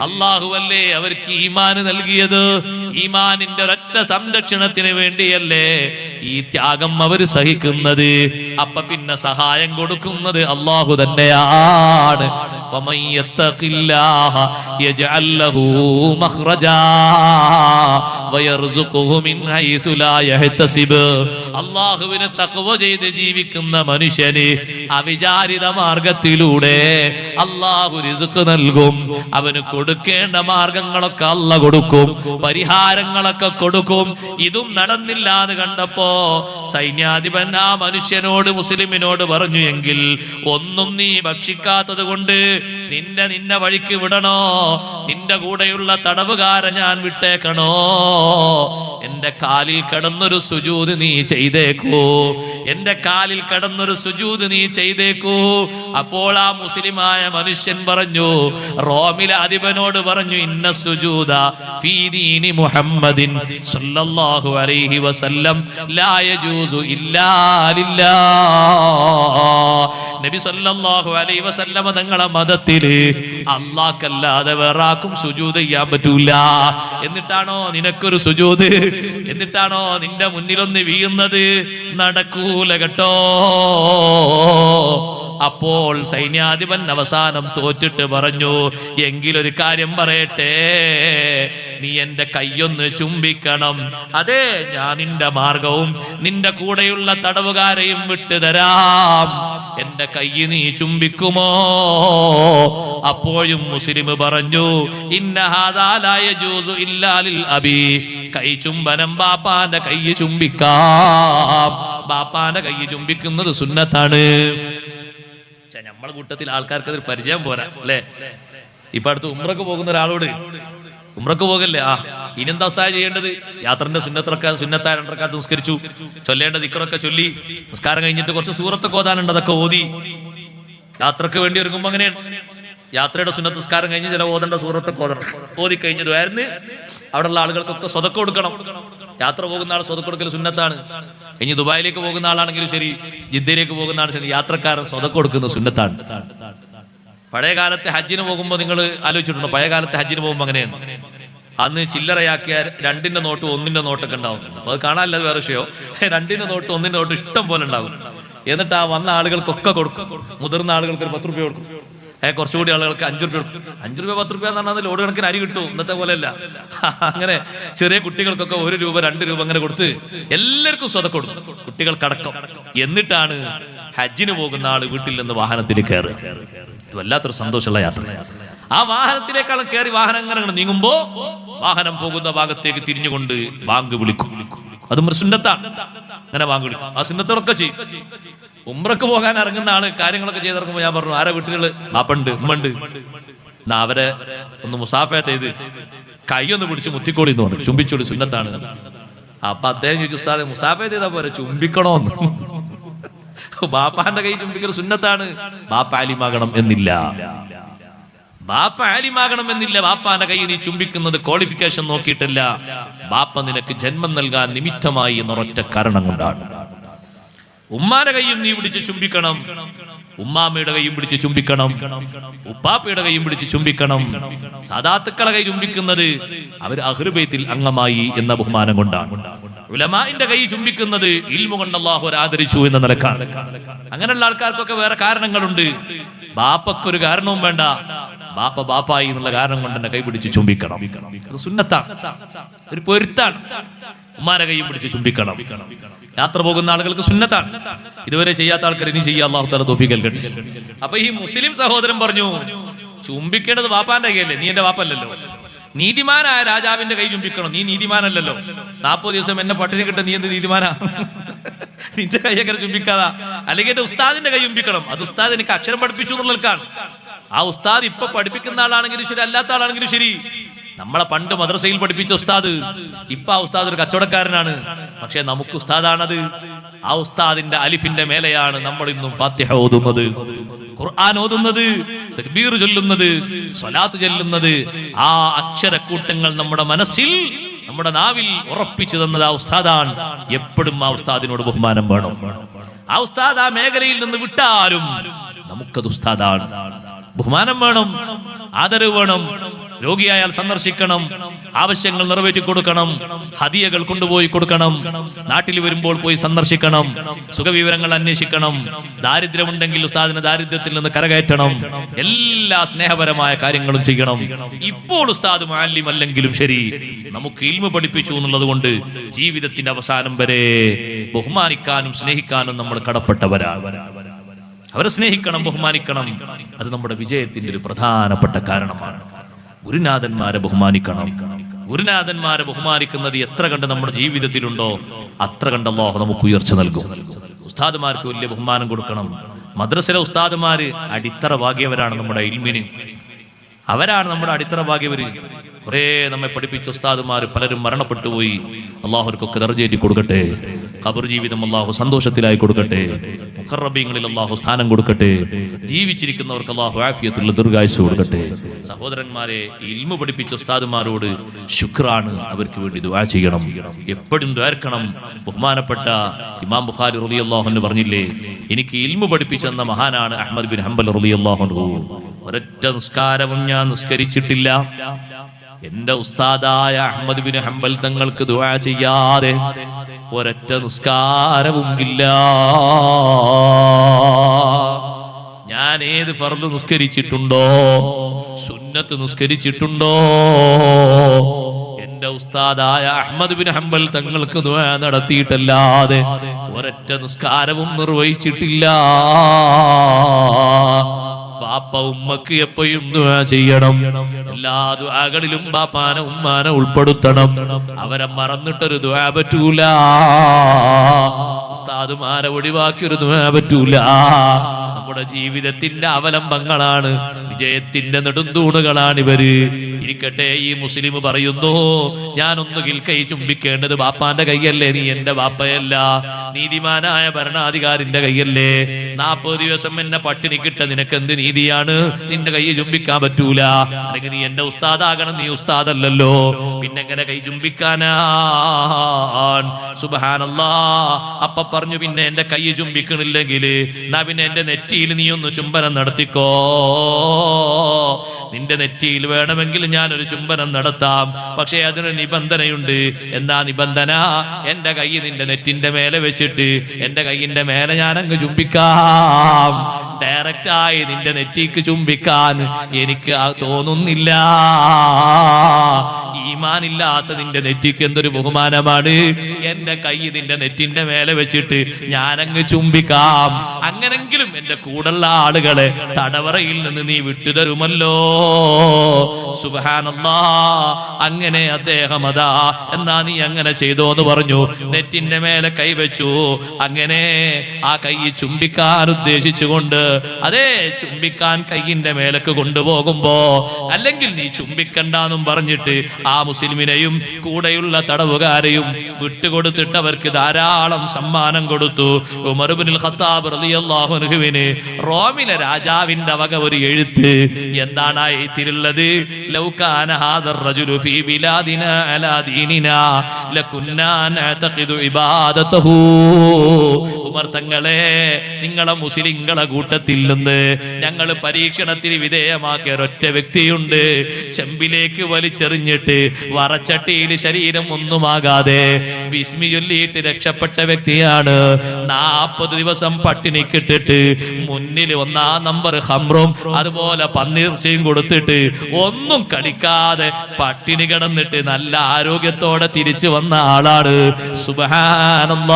അല്ലാഹുവല്ലേ അവർക്ക് ഈമാന് നൽകിയത്? ഈമാനിന്റെ ഒരൊറ്റ സംരക്ഷണത്തിന് വേണ്ടിയല്ലേ ഈ ത്യാഗം അവർ സഹിക്കുന്നത്? അപ്പൊ പിന്നെ സഹായം കൊടുക്കുന്നത് അല്ലാഹു തന്നെയാണ്. വമൻ യത്തഖില്ലാഹ യജ്അൽ ലഹു മഖ്റജാ വയർസുഖുഹു മിൻ ഹൈതു ലാ യഹ്തസിബ്. അല്ലാഹുവിനെ തഖ്വ ചെയ്ത് ജീവിക്കുന്ന മനുഷ്യന് അവിചാരിത മാർഗത്തിലൂടെ അല്ലാഹു റിസ്ക് നൽകും. അവന് കൊടുക്കേണ്ട മാർഗങ്ങളൊക്കെ അല്ലാഹു കൊടുക്കും, പരിഹാരങ്ങളൊക്കെ കൊടുക്കും. ഇതും നടന്നില്ല എന്ന് കണ്ടപ്പോ സൈന്യാധിപൻ ആ മനുഷ്യനോട്, മുസ്ലിമിനോട് പറഞ്ഞു, എങ്കിൽ ഒന്നും നീ ഭക്ഷിക്കാത്തത് കൊണ്ട് നിന്നെ വഴിക്ക് വിടണോ? നിന്റെ കൂടെയുള്ള തടവുകാരെ ഞാൻ വിട്ടേക്കണോ? എന്റെ കാലിൽ കിടന്നൊരു സുജൂദ് നീ ചെയ്തേക്കൂ, എന്റെ കാലിൽ കിടന്നൊരു സുജൂദ് നീ ചെയ്തേക്കൂ. അപ്പോൾ ആ മുസ്ലിമായ മനുഷ്യൻ പറഞ്ഞു, റോമിലെ അധിപനോട് പറഞ്ഞു, ഇന്ന സുജൂദ ഫീ ദീനി മുഹമ്മദിൻ സല്ലല്ലാഹു അലൈഹി വസല്ലം ലാ യജൂസു ഇല്ലാ ലില്ലാഹ്. നബി സല്ലല്ലാഹു അലൈഹി വസല്ലം തങ്ങളെ മതത്തില് അല്ലാഹ്ക്കല്ലാതെ വേറെ ആർക്കും സുജൂദ് ചെയ്യാൻ പറ്റൂല. എന്നിട്ടാണോ നിനക്കൊരു സുജൂദ്? എന്നിട്ടാണോ നിന്റെ മുന്നിലൊന്ന് വീഴുന്നത്? നടക്കൂല കേട്ടോ. അപ്പോൾ സൈന്യാധിപൻ അവസാനം തോറ്റിട്ട് പറഞ്ഞു, എങ്കിലൊരു കാര്യം പറയട്ടെ, നീ എന്റെ കൈയൊന്ന് ചുംബിക്കണം. അതെ, ഞാൻ നിന്റെ മാർഗവും നിന്റെ കൂടെയുള്ള തടവുകാരെയും വിട്ടുതരാം. എന്റെ കൈ നീ ചുംബിക്കുമോ? അപ്പോഴും മുസ്ലിം പറഞ്ഞു, ഇന്ന ഹാദാ ലാ യജൂസു ഇല്ലാ ലിൽ അബി. കൈ ചുംബനം ബാപ്പാന്റെ കൈ ചുംബിക്കാം. ബാപ്പാന്റെ കൈ ചുംബിക്കുന്നത് സുന്നത്താണ്. നമ്മളെ കൂട്ടത്തിൽ ആൾക്കാർക്ക് അതൊരു പരിചയം പോരാ അല്ലേ? ഇപ്പൊ അടുത്ത് ഉംറക്ക് പോകുന്ന ഒരാളോട്, ഉംറക്ക് പോകല്ലേ, ഇനെന്താ ഉസ്താദ് ചെയ്യേണ്ടത്? യാത്രന്റെ സുന്നത്തായ 2 റക്അത്ത് നിസ്കരിച്ചു, ചൊല്ലേണ്ട ദിക്റൊക്കെ ചൊല്ലി, നിസ്കാരം കഴിഞ്ഞിട്ട് കുറച്ച് സൂറത്തൊക്കെ ഓതാനുണ്ട്, അതൊക്കെ ഓതി. യാത്രക്ക് വേണ്ടി ഒരുങ്ങുമ്പോ അങ്ങനെയാണ്. യാത്രയുടെ സുന്നത്ത് നിസ്കാരം കഴിഞ്ഞ് ചില ഓതേണ്ട സൂറത്തൊക്കെ ഓതണം. ഓതി കഴിഞ്ഞിട്ടായിരുന്നു അവിടെയുള്ള ആളുകൾക്കൊക്കെ സ്വതക്ക കൊടുക്കണം. യാത്ര പോകുന്ന ആൾ സ്വതക്ക കൊടുക്കൽ സുന്നത്താണ്. ഇനി ദുബായിലേക്ക് പോകുന്ന ആളാണെങ്കിലും ശരി, ജിദ്ദയിലേക്ക് പോകുന്ന ആൾ ശരി, യാത്രക്കാരൻ സ്വതക്ക കൊടുക്കുന്നത് സുന്നത്താണ്. പഴയ കാലത്തെ ഹജ്ജിന് പോകുമ്പോൾ നിങ്ങൾ ആലോചിച്ചിട്ടുണ്ടോ? പഴയ കാലത്തെ ഹജ്ജിന് പോകുമ്പോൾ അങ്ങനെയാണ്. അന്ന് ചില്ലറയാക്കിയ 2ന്റെ നോട്ട് 1ന്റെ നോട്ടൊക്കെ ഉണ്ടാവും. അപ്പൊ അത് കാണാനല്ല, വേറെ വിഷയോ. 2ന്റെ നോട്ട് 1ന്റെ നോട്ട് ഇഷ്ടം പോലെ ഉണ്ടാവും. എന്നിട്ട് ആ വന്ന ആളുകൾക്കൊക്കെ കൊടുക്കും. മുതിർന്ന ആളുകൾക്ക് ഒരു 10 രൂപ കൊടുക്കും, കുറച്ചുകൂടി ആളുകൾക്ക് 5 രൂപ കൊടുക്കും. 5 രൂപ 10 രൂപ എന്ന് പറഞ്ഞാൽ ലോഡ് കണക്കിന് അരി കിട്ടും. ഇന്നത്തെ പോലെയല്ല. അങ്ങനെ ചെറിയ കുട്ടികൾക്കൊക്കെ 1 രൂപ 2 രൂപ അങ്ങനെ കൊടുത്ത് എല്ലാവർക്കും സ്വതക്ക കൊടുക്കും, കുട്ടികൾക്കടക്കം. എന്നിട്ടാണ് ഹജ്ജിന് പോകുന്ന ആള് വീട്ടിൽ നിന്ന് വാഹനത്തിൽ കയറുക. ഇത് വല്ലാത്തൊരു സന്തോഷമുള്ള യാത്ര. ആ വാഹനത്തിലേക്കാളും കയറി വാഹനം അങ്ങനെ നീങ്ങുമ്പോ വാഹനം പോകുന്ന ഭാഗത്തേക്ക് തിരിഞ്ഞുകൊണ്ട് ബാങ്ക് വിളിക്കും. അതും ഒരു സുന്നത്താണ്. അങ്ങനെ ബാങ്ക് വിളിക്കും. ആ സുന്നത്തോടൊക്കെ ചെയ്യും. ഉംറക്ക് പോകാൻ ഇറങ്ങുന്ന ആള് കാര്യങ്ങളൊക്കെ ചെയ്തിറങ്ങുമ്പോ ഞാൻ പറഞ്ഞു, ആരെ വീട്ടുകള് ബാപ്പുണ്ട് ഉമ്മണ്ട്, എന്നാ അവരെ ഒന്ന് മുസാഫത്ത് ചെയ്ത് കൈയൊന്ന് പിടിച്ച് മുത്തിക്കോടി എന്ന് പറഞ്ഞു, ചുംബിച്ചോളി, സുന്നത്താണ്. അപ്പൊ അദ്ദേഹം ചോദിച്ചു, ഉസ്താദെ മുസാഫത്ത് ചെയ്താ പോരെ, ചുംബിക്കണോന്ന്? ബാപ്പാന്റെ കൈ ചുംബിക്കൽ സുന്നത്താണ്. ബാപ്പ ആലിമാകണം എന്നില്ല. ബാപ്പ ആലിമാകണം എന്നില്ല. ബാപ്പാന്റെ കൈ നീ ചുംബിക്കുന്നത് ക്വാളിഫിക്കേഷൻ നോക്കിയിട്ടല്ല, ബാപ്പ നിനക്ക് ജന്മം നൽകാൻ നിമിത്തമായി എന്നൊരൊറ്റ കാരണം കൊണ്ടാണ്. ഉമ്മാന്റെ കൈയും നീ പിടിച്ച് ചുംബിക്കണം, ഉമ്മാമ്മയുടെ കൈയും പിടിച്ച് ചുംബിക്കണം, ഉപ്പാപ്പയുടെ കൈയും പിടിച്ച് ചുംബിക്കണം. സാദാത്തുക്കളെ കൈ ചുംബിക്കുന്നത് അവർ അഹ്ലു ബൈത്തിൽ അംഗമായി എന്ന ബഹുമാനം കൊണ്ടാണ്. ഉലമാഇന്റെ കൈ ചുംബിക്കുന്നത് ഇൽമു കൊണ്ട് അല്ലാഹു ആദരിച്ചു എന്ന നിലക്കാണ്. അങ്ങനെയുള്ള ആൾക്കാർക്കൊക്കെ വേറെ കാരണങ്ങളുണ്ട്. ബാപ്പക്കൊരു കാരണവും വേണ്ട, ബാപ്പ ബാപ്പായി എന്നുള്ള കാരണം കൊണ്ട് തന്നെ കൈ പിടിച്ച് ചുംബിക്കണം. അത് സുന്നത്താണ്, ഒരു പൊരുത്താണ്. ഉമ്മാരെ കൈയും പിടിച്ച് ചുംബിക്കണം. യാത്ര പോകുന്ന ആളുകൾക്ക് സുന്നത്താണ്. ഇതുവരെ ചെയ്യാത്ത ആൾക്കാർ ഇനി ചെയ്യാൻ അല്ലാഹു തആല തൗഫീഖ് നൽകട്ടെ. അപ്പൊ ഈ മുസ്ലിം സഹോദരൻ പറഞ്ഞു, ചുംബിക്കേണ്ടത് ബാപ്പാന്റെ കൈയല്ലേ, നീ എന്റെ ബാപ്പല്ലല്ലോ. നീതിമാനായ രാജാവിന്റെ കൈ ചുംബിക്കണം, നീ നീതിമാനല്ലല്ലോ. 40 ദിവസം എന്നെ പട്ടിണി കിട്ട, നീ എന്ത് നീതിമാനാ? നിന്റെ കൈയൊക്കെ ചുംബിക്കാതാ. അല്ലെങ്കിൽ എന്റെ ഉസ്താദിന്റെ കൈ ചുംബിക്കണം. അത് ഉസ്താദ് എനിക്ക് അക്ഷരം പഠിപ്പിച്ചു എന്നുള്ളതാണ്. ആ ഉസ്താദ് ഇപ്പൊ പഠിപ്പിക്കുന്ന ആളാണെങ്കിലും ശരി, അല്ലാത്ത ആളാണെങ്കിലും ശരി, നമ്മളെ പണ്ട് മദ്രസയിൽ പഠിപ്പിച്ച ഉസ്താദ് ഇപ്പൊ ആ ഉസ്താദ് ഒരു കച്ചവടക്കാരനാണ്. പക്ഷെ നമുക്ക് ഉസ്താദാണത്. ആ ഉസ്താദിന്റെ അലിഫിന്റെ മേലെയാണ് നമ്മൾ ഇന്നും ഫാത്തിഹ ഓതുന്നത്, ഖുർആൻ ഓതുന്നത്, തക്ബീർ ചൊല്ലുന്നത്, സ്വലാത്ത് ചൊല്ലുന്നത്. ആ അക്ഷരക്കൂട്ടങ്ങൾ നമ്മുടെ മനസ്സിൽ, നമ്മുടെ നാവിൽ ഉറപ്പിച്ചു തന്നത് ആ ഉസ്താദാണ്. എപ്പോഴും ആ ഉസ്താദിനോട് ബഹുമാനം വേണം. ആ ഉസ്താദ് ആ മേഖലയിൽ നിന്ന് വിട്ടാലും നമുക്കത് ഉസ്താദാണ്. ബഹുമാനം വേണം, ആദരവ് വേണം. രോഗിയായാൽ സന്ദർശിക്കണം, ആവശ്യങ്ങൾ നിറവേറ്റി കൊടുക്കണം, ഹദിയകൾ കൊണ്ടുപോയി കൊടുക്കണം, നാട്ടിൽ വരുമ്പോൾ പോയി സന്ദർശിക്കണം, സുഖവിവരങ്ങൾ അന്വേഷിക്കണം, ദാരിദ്ര്യമുണ്ടെങ്കിൽ ഉസ്താദിന് ദാരിദ്ര്യത്തിൽ നിന്ന് കരകയറ്റണം. എല്ലാ സ്നേഹപരമായ കാര്യങ്ങളും ചെയ്യണം. ഇപ്പോൾ ഉസ്താദ് മുഅല്ലിം അല്ലെങ്കിലും ശരി, നമുക്ക് ഇൽമു പഠിപ്പിച്ചു എന്നുള്ളത് കൊണ്ട് ജീവിതത്തിന്റെ അവസാനം വരെ ബഹുമാനിക്കാനും സ്നേഹിക്കാനും നമ്മൾ കടപ്പെട്ടവരാണ്. അവരെ സ്നേഹിക്കണം, ബഹുമാനിക്കണം. അത് നമ്മുടെ വിജയത്തിന്റെ ഒരു പ്രധാനപ്പെട്ട കാരണമാണ്. ഗുരുനാഥന്മാരെ ബഹുമാനിക്കണം. ഗുരുനാഥന്മാരെ ബഹുമാനിക്കുന്നത് എത്ര കണ്ട് നമ്മുടെ ജീവിതത്തിലുണ്ടോ അത്ര കണ്ട് അല്ലാഹു നമുക്ക് ഉയർച്ച നൽകും. ഉസ്താദുമാർക്ക് വലിയ ബഹുമാനം കൊടുക്കണം. മദ്രസയിലെ ഉസ്താദുമാര് അടിത്തറ ഭാഗ്യവരാണ് നമ്മുടെ ഇൽമിന്. അവരാണ് നമ്മുടെ അടിത്തറ ഭാഗ്യവര്. കുറെ നമ്മെ പഠിപ്പിച്ച ഉസ്താദുമാർ പലരും മരണപ്പെട്ടു പോയി. അള്ളാഹുർക്കൊക്കെ ദർജയേറ്റി കൊടുക്കട്ടെ. ഖബർ ജീവിതം അള്ളാഹു സന്തോഷത്തിലായി കൊടുക്കട്ടെ. മുഖറബീങ്ങളിൽ അള്ളാഹു സ്ഥാനം കൊടുക്കട്ടെ. ജീവിച്ചിരിക്കുന്നവർക്ക് അള്ളാഹു ആഫിയത്തുള്ള ദീർഘായുസ്സ് കൊടുക്കട്ടെ. സഹോദരന്മാരെ, ഇൽമു പഠിപ്പിച്ച ഉസ്താദുമാരോട് ശുക്രാണ്. അവർക്ക് വേണ്ടി ദുആ ചെയ്യണം, എപ്പോഴും ദ്വാർക്കണം. ബഹുമാനപ്പെട്ട ഇമാം ബുഖാരി റളിയല്ലാഹു അൻഹു പറഞ്ഞില്ലേ, എനിക്ക് ഇൽമു പഠിപ്പിച്ചെന്ന മഹാനാണ് അഹ്മദ് ബിൻ ഹംബൽ റളിയല്ലാഹു അൻഹു. ഒരൊറ്റ നിസ്കാരവും ഞാൻ നിസ്കരിച്ചിട്ടില്ല, എന്റെ ഉസ്താദായ അഹ്മദ് ബിൻ ഹംബൽ തങ്ങൾക്ക് ദുആ ചെയ്യാതെ ഒരൊറ്റ നിസ്കാരവും ഇല്ല. ഞാൻ ഏത് ഫർദ് നിസ്കരിച്ചിട്ടുണ്ടോ, സുന്നത്ത് നിസ്കരിച്ചിട്ടുണ്ടോ, എന്റെ ഉസ്താദായ അഹ്മദ് ബിൻ ഹംബൽ തങ്ങൾക്ക് ദുആ നടത്തിയിട്ടല്ലാതെ ഒരൊറ്റ നിസ്കാരവും നിർവഹിച്ചിട്ടില്ല. ബാപ്പ ഉമ്മക്ക് എപ്പോഴും ദുആ ചെയ്യണം. എല്ലാ ദുആകളിലും ബാപ്പാനെ ഉമ്മാനെ ഉൾപ്പെടുത്തണം. അവരെ മറന്നിട്ടൊരു ദുആ പറ്റൂല. ഉസ്താദുമാരെ ഒഴിവാക്കിയൊരു ദുആ പറ്റൂല. നമ്മുടെ ജീവിതത്തിന്റെ അവലംബങ്ങളാണ്, വിജയത്തിന്റെ നെടുന്തൂണുകളാണ് ഇവര്. ഇരിക്കട്ടെ, ഈ മുസ്ലിം പറയുന്നു, ഞാനൊന്നുകിൽ കൈ ചുംബിക്കേണ്ടത് ബാപ്പാന്റെ കൈയല്ലേ, നീ എന്റെ ബാപ്പയല്ല, നീതിമാനായ ഭരണാധികാരിന്റെ കൈയല്ലേ. 40 ദിവസം എന്നെ പട്ടിണി കിട്ട നിനക്കെന്ത് നീതിയാണ്? നിന്റെ കൈ ചുംബിക്കാൻ പറ്റൂല. അല്ലെങ്കിൽ നീ എന്റെ ഉസ്താദാകണം, നീ ഉസ്താദല്ലല്ലോ, പിന്നെങ്ങനെ കൈ ചുംബിക്കാനാ? സുബ്ഹാനല്ലാഹ്. അപ്പ പറഞ്ഞു, പിന്നെ എന്റെ കൈ ചുംബിക്കണില്ലെങ്കിൽ എന്നാ പിന്നെ എന്റെ നെറ്റിയിൽ നീ ഒന്ന് ചുംബനം നടത്തിക്കോ. നിന്റെ നെറ്റിയിൽ വേണമെങ്കിൽ ഞാനൊരു ചുംബനം നടത്താം, പക്ഷേ അതിനൊരു നിബന്ധനയുണ്ട്. എന്താ നിബന്ധന? എന്റെ കൈ നിന്റെ നെറ്റിന്റെ മേലെ വെച്ചിട്ട് എന്റെ കൈയിന്റെ മേലെ ഞാൻ അങ്ങ് ചുംബിക്കാം. ഡയറക്റ്റായി നിന്റെ നെറ്റിക്ക് ചുംബിക്കാൻ എനിക്ക് തോന്നുന്നില്ല. ഈമാനില്ലാത്ത നിന്റെ നെറ്റിക്ക് എന്തൊരു ബഹുമാനമാണ്. എന്റെ കൈ നിന്റെ നെറ്റിന്റെ മേലെ വെച്ചിട്ട് ഞാനങ്ങ് ചുംബിക്കാം. അങ്ങനെങ്കിലും എന്റെ കൂടുള്ള ആളുകളെ തടവറയിൽ നിന്ന് നീ വിട്ടുതരുമല്ലോ. സുബ്ഹാനല്ലാഹ്. അങ്ങനെ അദ്ദേഹം അതാ എന്നാ നീ അങ്ങനെ ചെയ്തോ എന്ന് പറഞ്ഞു. നെറ്റിന്റെ മേലെ കൈവച്ചു. അങ്ങനെ ആ കൈ ചുംബിക്കാൻ ഉദ്ദേശിച്ചുകൊണ്ട്, അതേ ചുംബിക്കാൻ കൈയിന്റെ മേലേക്ക് കൊണ്ടുപോകുമ്പോ, അല്ലെങ്കിൽ നീ ചുംബിക്കണ്ടെന്നും പറഞ്ഞിട്ട് ആ മുസ്ലിമിനെയും കൂടെയുള്ള തടവുകാരെയും വിട്ടുകൊടുത്തിട്ട് അവർക്ക് ധാരാളം സമ്മാനം കൊടുത്തു. ഉമർ ഇബ്നുൽ ഖത്താബ് റളിയല്ലാഹു അൻഹുവിന് റോമിലെ രാജാവിന്റെ വക ഒരു എഴുത്ത്. എന്താണ് ആ എഴുത്തിലുള്ളത്? ലൗ കാന ഹാദർ റജുലു ഫീ ബിലാദിനാ അലാ ദീനിനാ ലകുന്നാ നഅതഖിദു ഇബാദതഹു. ഉമർ തങ്ങളെ, നിങ്ങളെ മുസ്ലിങ്ങളെ കൂട്ടത്തിൽ നിന്ന് ഞങ്ങൾ പരീക്ഷണത്തിന് വിധേയമാക്കിയ ഒരൊറ്റ വ്യക്തിയുണ്ട്. ചെമ്പിലേക്ക് വലിച്ചെറിഞ്ഞിട്ട് വറച്ചട്ടിയിൽ ശരീരം ഒന്നുമാകാതെ ബിസ്മി ചൊല്ലിയിട്ട് രക്ഷപ്പെട്ട വ്യക്തിയാണ്. 40 ദിവസം പട്ടിണിക്കിട്ടിട്ട് മുന്നിൽ 1-ാം നമ്പർ ഹംറും അതുപോലെ പന്നീർച്ചയും കൊടുത്തിട്ട് ഒന്നും കഴിക്കാതെ പട്ടിണി കിടന്നിട്ട് നല്ല ആരോഗ്യത്തോടെ തിരിച്ചു വന്ന ആളാണ്. സുബ്ഹാനല്ലാഹ്.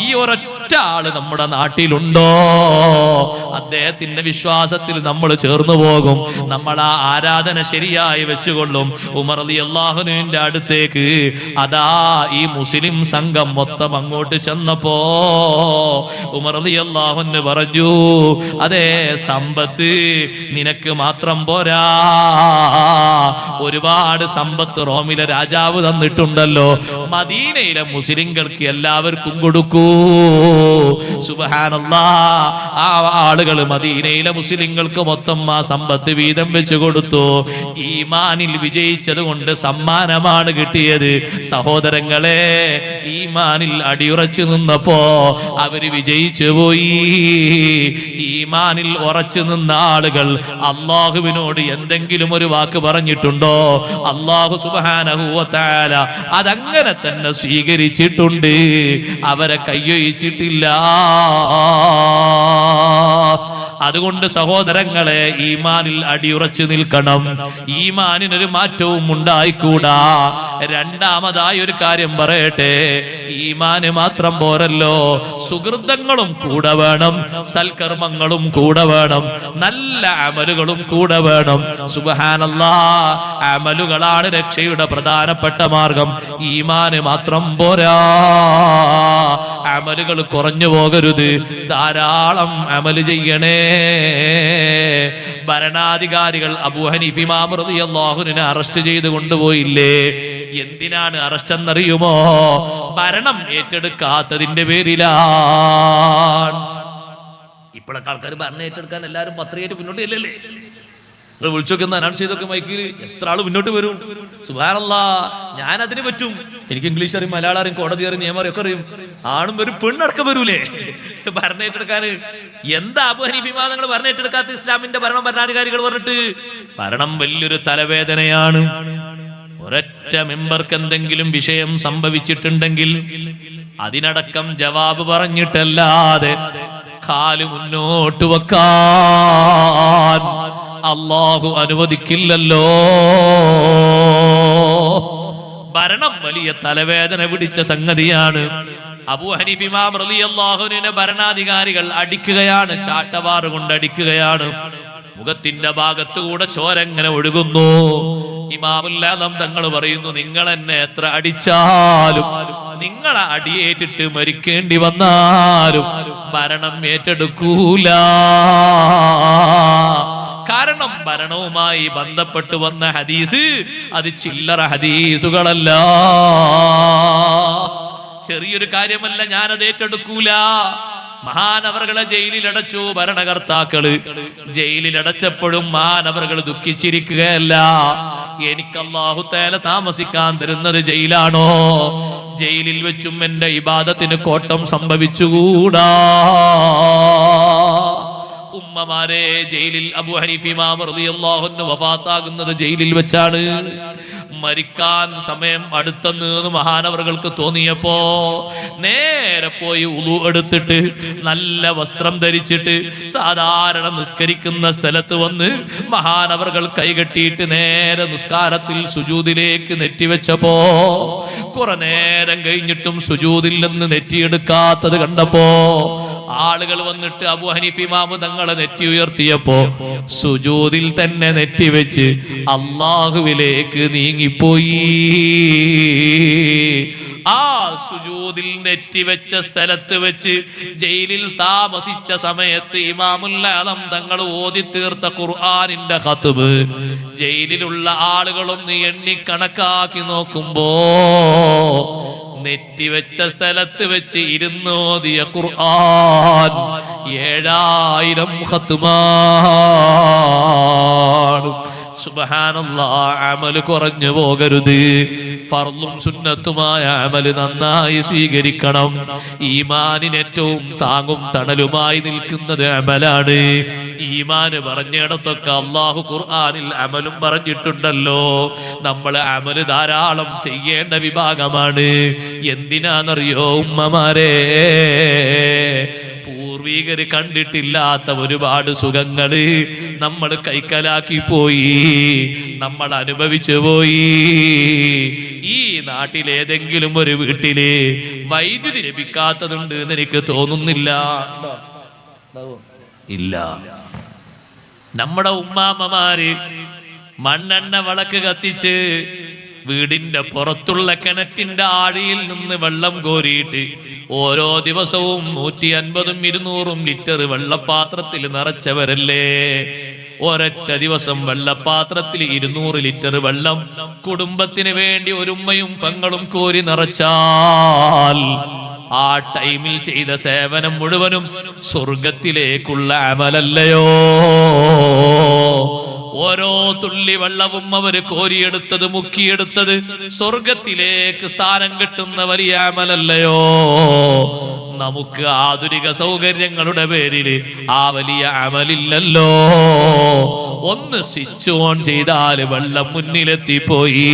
ഈ ഒരൊറ്റ ആള് നമ്മുടെ നാട്ടിലുണ്ടോ? അദ്ദേഹത്തിന്റെ വിശ്വാസത്തിൽ നമ്മൾ ചേർന്നു പോകും. നമ്മൾ ആ ആരാധന ശരിയായി വെച്ചുകൊള്ളും. ഉമർ റളിയല്ലാഹു അൻഹുവിന്റെ അടുത്തേക്ക് അതാ ഈ മുസ്ലിം സംഘം മൊത്തം അങ്ങോട്ട് ചെന്നപ്പോ ഉമർ റളിയല്ലാഹു അൻഹു പറഞ്ഞു, അതേ, സമ്പത്ത് നിനക്ക് മാത്രം പോരാ, ഒരുപാട് സമ്പത്ത് റോമിലെ രാജാവ് തന്നിട്ടുണ്ടല്ലോ, മദീനയിലെ മുസ്ലിങ്ങൾക്ക് എല്ലാവർക്കും കൊടുക്കൂ. സുബ്ഹാനല്ലാഹ്. ആ ആളുകൾ മദീനയിലെ മുസ്ലിങ്ങൾക്ക് മൊത്തം ആ സമ്പത്ത് വീതം വെച്ച് കൊടുത്തു. ഈമാനിൽ വിജയിച്ചത് കൊണ്ട് സമ്മാനമാണ് കിട്ടിയത്. സഹോദരങ്ങളെ, ഈമാനിൽ അടിയുറച്ചു നിന്നപ്പോ അവര് വിജയിച്ചു പോയി. ഈമാനിൽ ഉറച്ചു നിന്ന ആളുകൾ അള്ളാഹുവിനോട് എന്തെങ്കിലും ഒരു വാക്ക് പറഞ്ഞിട്ടുണ്ടോ? അള്ളാഹു സുബ്ഹാനഹു വ തആല അതങ്ങനെ തന്നെ സ്വീകരിച്ചിട്ടുണ്ട്. അവരെ കയ്യൊഴിച്ചിട്ടില്ല. അതുകൊണ്ട് സഹോദരങ്ങളെ, ഈമാനിൽ അടിയുറച്ചു നിൽക്കണം. ഈമാനിനൊരു മാറ്റവും ഉണ്ടായിക്കൂടാ. രണ്ടാമതായി ഒരു കാര്യം പറയട്ടെ, ഈമാന് മാത്രം പോരല്ലോ, സുഹൃതങ്ങളും കൂടെ വേണം, സൽക്കർമ്മങ്ങളും കൂടെ വേണം, നല്ല അമലുകളും കൂടെ വേണം. സുബ്ഹാനല്ലാഹ്. അമലുകളാണ് രക്ഷയുടെ പ്രധാനപ്പെട്ട മാർഗം. ഈമാന് മാത്രം പോരാ. അമലുകൾ കുറഞ്ഞു പോകരുത്. ധാരാളം അമല് ചെയ്യണേ. ഭരണാധികാരികൾ അബൂ ഹനീഫ ഇമാം റളിയല്ലാഹു അൻഹു അറസ്റ്റ് ചെയ്ത് കൊണ്ടുപോയില്ലേ? എന്തിനാണ് അറസ്റ്റ് എന്നറിയുമോ? ഭരണം ഏറ്റെടുക്കാത്തതിന്റെ പേരിലാണ്. ഇപ്പോഴൊക്കെ ആൾക്കാർ ഭരണം ഏറ്റെടുക്കാൻ എല്ലാവരും പത്രികയായിട്ട് മുന്നോട്ട് ചെല്ലല്ലേ? വിളിച്ചൊക്കെ അനൗൺസ് ചെയ്തൊക്കെ മൈക്കിൽ എത്ര ആള് മുന്നോട്ട് വരും? സുബ്ഹാനല്ലാഹ്. ഞാൻ അതിന് പറ്റും. എനിക്ക് ഇംഗ്ലീഷ് അറിയും, മലയാളം അറിയും, കോടതി അറിയും, നിയമം അറിയും, ഒക്കെ അറിയും. ആണും വരും, പെണ്ണടക്കം വരൂലേ ഭരണം ഏറ്റെടുക്കാന്? എന്താ അബൂ ഹനീഫ ഇമാം തങ്ങൾ ഭരണം ഏറ്റെടുക്കാത്ത? ഇസ്ലാമിന്റെ ഭരണാധികാരികൾ പറഞ്ഞിട്ട് ഭരണം വലിയൊരു തലവേദനയാണ്. ഒരൊറ്റ മെമ്പർക്ക് എന്തെങ്കിലും വിഷയം സംഭവിച്ചിട്ടുണ്ടെങ്കിൽ അതിനടക്കം ജവാബ് പറഞ്ഞിട്ടല്ലാതെ കാല് മുന്നോട്ട് വെക്കാൻ അല്ലാഹു അനുവദിക്കില്ലല്ലോ. ഭരണം വലിയ തലവേദന പിടിച്ച സംഗതിയാണ്. അബൂ ഹനീഫ ഇമാം റളിയല്ലാഹു അൻഹുവിനെ ഭരണാധികാരികൾ അടിക്കുകയാണ്, ചാട്ടവാറ് കൊണ്ട് അടിക്കുകയാണ്. മുഖത്തിന്റെ ഭാഗത്തുകൂടെ ചോരങ്ങനെ ഒഴുകുന്നു. ഇമാമുൽ ആദം തങ്ങൾ പറയുന്നു, നിങ്ങൾ എന്നെ എത്ര അടിച്ചാലും, നിങ്ങളെ അടിയേറ്റിട്ട് മരിക്കേണ്ടി വന്നാലും ഭരണം ഏറ്റെടുക്കൂല. കാരണം ഭരണവുമായി ബന്ധപ്പെട്ട് വന്ന ഹദീസ് അത് ചില്ലറ ഹദീസുകളല്ല, ചെറിയൊരു കാര്യമല്ല. ഞാനത് ഏറ്റെടുക്കൂല. മഹാനവറുകളെ ജയിലിലടച്ചു ഭരണകർത്താക്കള്. ജയിലിലടച്ചപ്പോഴും മഹാനവറുകൾ ദുഃഖിച്ചിരിക്കുകയല്ല. എനിക്ക് അല്ലാഹു തആല താമസിക്കാൻ തരുന്നത് ജയിലാണോ? ജയിലിൽ വെച്ചും എന്റെ ഇബാദത്തിന് കോട്ടം സംഭവിച്ചുകൂടാ. ഉമ്മമാരെ, ജയിലിൽ അബൂ ഹനീഫ ഇമാം റളിയല്ലാഹു അൻഹു വഫാത്താകുന്നത് ജയിലിൽ വെച്ചാണ്. മരിക്കാൻ സമയം അടുത്തെന്ന് മഹാനവറുകൾക്ക് തോന്നിയപ്പോ നേരെ പോയി ഉളു എടുത്തിട്ട് നല്ല വസ്ത്രം ധരിച്ചിട്ട് സാധാരണ നിസ്കരിക്കുന്ന സ്ഥലത്ത് വന്ന് മഹാനവറുകൾ കൈകെട്ടിയിട്ട് നേരെ നിസ്കാരത്തിൽ സുജൂദിലേക്ക് നെറ്റിവെച്ചപ്പോ കുറെ നേരം കഴിഞ്ഞിട്ടും സുജൂദിൽ നിന്ന് നെറ്റിയെടുക്കാത്തത് കണ്ടപ്പോ ആളുകൾ വന്നിട്ട് അബൂ ഹനീഫ ഇമാം തങ്ങളെ നെറ്റി ഉയർത്തിയപ്പോ സുജൂദിൽ തന്നെ നെറ്റിവെച്ച് അല്ലാഹുവിലേക്ക് നീങ്ങിപ്പോയി. ആ സുജൂദിൽ നെറ്റിവെച്ച സ്ഥലത്ത് വെച്ച് ജയിലിൽ താമസിച്ച സമയത്ത് ഇമാമുൽ ആദം തങ്ങൾ ഓതി തീർത്ത ഖുർആനിന്റെ ഖത്ബ് ജയിലിലുള്ള ആളുകളൊന്ന് എണ്ണി കണക്കാക്കി നോക്കുമ്പോ നെറ്റിവെച്ച സ്ഥലത്ത് വെച്ച് ഇരുന്നോദിയ ഖുർആൻ 7000 ഖത്മാണ്. സുബ്ഹാനല്ലാഹ്. അമൽ കുറഞ്ഞു പോകരുത്. ഫർളും സുന്നത്തുമായ അമൽ നന്നായി സ്വീകരിക്കണം. ഈമാനിന് ഏറ്റവും താങ്ങും തണലുമായി നിൽക്കുന്നത് അമലാണ്. ഈമാന് പറഞ്ഞിടത്തൊക്കെ അല്ലാഹു ഖുർആനിൽ അമലും പറഞ്ഞിട്ടുണ്ടല്ലോ. നമ്മൾ അമല് ധാരാളം ചെയ്യേണ്ട വിഭാഗമാണ്. എന്തിനാണെന്നറിയോ ഉമ്മമാരെ? പൂർവീകര് കണ്ടിട്ടില്ലാത്ത ഒരുപാട് സുഖങ്ങള് നമ്മൾ കൈക്കലാക്കി പോയി, നമ്മൾ അനുഭവിച്ചു പോയി. ഈ നാട്ടിലേതെങ്കിലും ഒരു വീട്ടില് വൈദ്യുതി ലഭിക്കാത്തതുണ്ട് എന്ന് എനിക്ക് തോന്നുന്നില്ല. ഇല്ല. നമ്മുടെ ഉമ്മാമ്മമാര് മണ്ണെണ്ണ വിളക്ക് കത്തിച്ച് വീടിന്റെ പുറത്തുള്ള കിണറ്റിന്റെ ആഴിയിൽ നിന്ന് വെള്ളം കോരിയിട്ട് ഓരോ ദിവസവും 150ഉം 200ഉം ലിറ്റർ വെള്ളപ്പാത്രത്തിൽ നിറച്ചവരല്ലേ? ഒരൊറ്റ ദിവസം വെള്ളപ്പാത്രത്തിൽ 200 ലിറ്റർ വെള്ളം കുടുംബത്തിന് വേണ്ടി ഒരു ഉമ്മയും പെങ്ങളും കോരി നിറച്ചാൽ ആ ടൈമിൽ ചെയ്ത സേവനം മുഴുവനും സ്വർഗത്തിലേക്കുള്ള അമലല്ലയോ? ഓരോ തുള്ളി വെള്ളവും അവര് കോരിയെടുത്തത്, മുക്കിയെടുത്തത് സ്വർഗത്തിലേക്ക് സ്ഥാനം കിട്ടുന്ന വലിയ അമലല്ലയോ? നമുക്ക് ആധുനിക സൗകര്യങ്ങളുടെ പേരിൽ ആ വലിയ അമലില്ലല്ലോ. ഒന്ന് സ്വിച്ച് ഓൺ ചെയ്താൽ വെള്ളം മുന്നിലെത്തിപ്പോയി,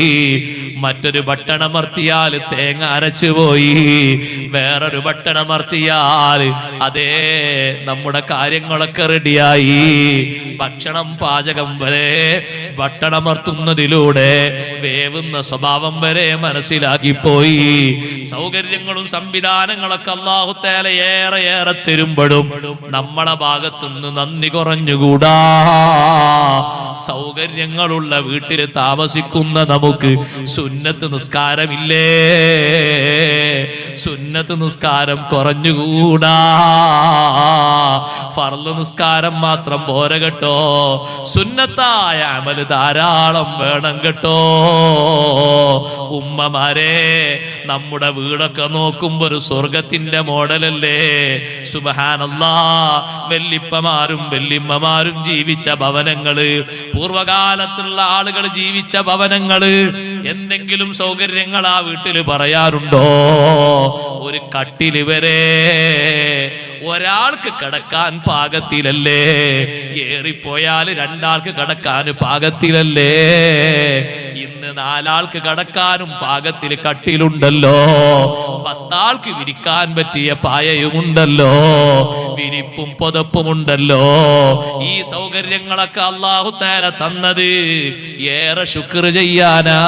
മറ്റൊരു ബട്ടണമർത്തിയാൽ തേങ്ങ അരച്ചുപോയി, വേറൊരു ബട്ടണമർത്തിയാൽ അതേ നമ്മുടെ കാര്യങ്ങളൊക്കെ റെഡിയായി. ഭക്ഷണം പാചകം വരെ ബട്ടണമർത്തുന്നതിലൂടെ വേവുന്ന സ്വഭാവം വരെ മനസ്സിലാക്കിപ്പോയി. സൗകര്യങ്ങളും സംവിധാനങ്ങളൊക്കെ അല്ലാഹു തആല ഏറെ തരുമ്പോഴും നമ്മളെ ഭാഗത്തുനിന്ന് നന്ദി കുറഞ്ഞുകൂടാ. സൗകര്യങ്ങളുള്ള വീട്ടിൽ താമസിക്കുന്ന നമുക്ക് സുന്നത്ത് നിസ്കാരമില്ലേ? സുന്നത്ത് നിസ്കാരം കുറഞ്ഞുകൂടാ. ഫർള് നിസ്കാരം മാത്രം പോര കേട്ടോ, സുന്നത്തായ അമല് ധാരാളം വേണം കേട്ടോ. ഉമ്മമാരെ, നമ്മുടെ വീടൊക്കെ നോക്കുമ്പോ ഒരു സ്വർഗത്തിന്റെ മോഡലല്ലേ? സുബ്ഹാനല്ലാഹ്. വല്ലിപ്പമാരും വല്ലിമ്മമാരും ജീവിച്ച ഭവനങ്ങള്, പൂർവകാലത്തുള്ള ആളുകൾ ജീവിച്ച ഭവനങ്ങള്, എന്തെങ്കിലും സൗകര്യങ്ങൾ ആ വീട്ടില് പറയാറുണ്ടോ? ഒരു കട്ടില് വരെ ഒരാൾക്ക് കിടക്കാൻ പാകത്തിലല്ലേ? ഏറിപ്പോയാൽ 2 ആൾക്ക് കിടക്കാൻ പാകത്തിലല്ലേ? ഇന്ന് 4 ആൾക്ക് കിടക്കാനും പാകത്തിൽ കട്ടിലുണ്ടല്ലോ, 10 ആൾക്ക് വിരിക്കാൻ പറ്റിയ പായയുമുണ്ടല്ലോ. വിരിപ്പും പുതപ്പുമുണ്ടല്ലോ. ഈ സൗകര്യങ്ങളൊക്കെ അല്ലാഹു തആല തന്നത് ഏറെ ശുക്ർ ചെയ്യാനാ,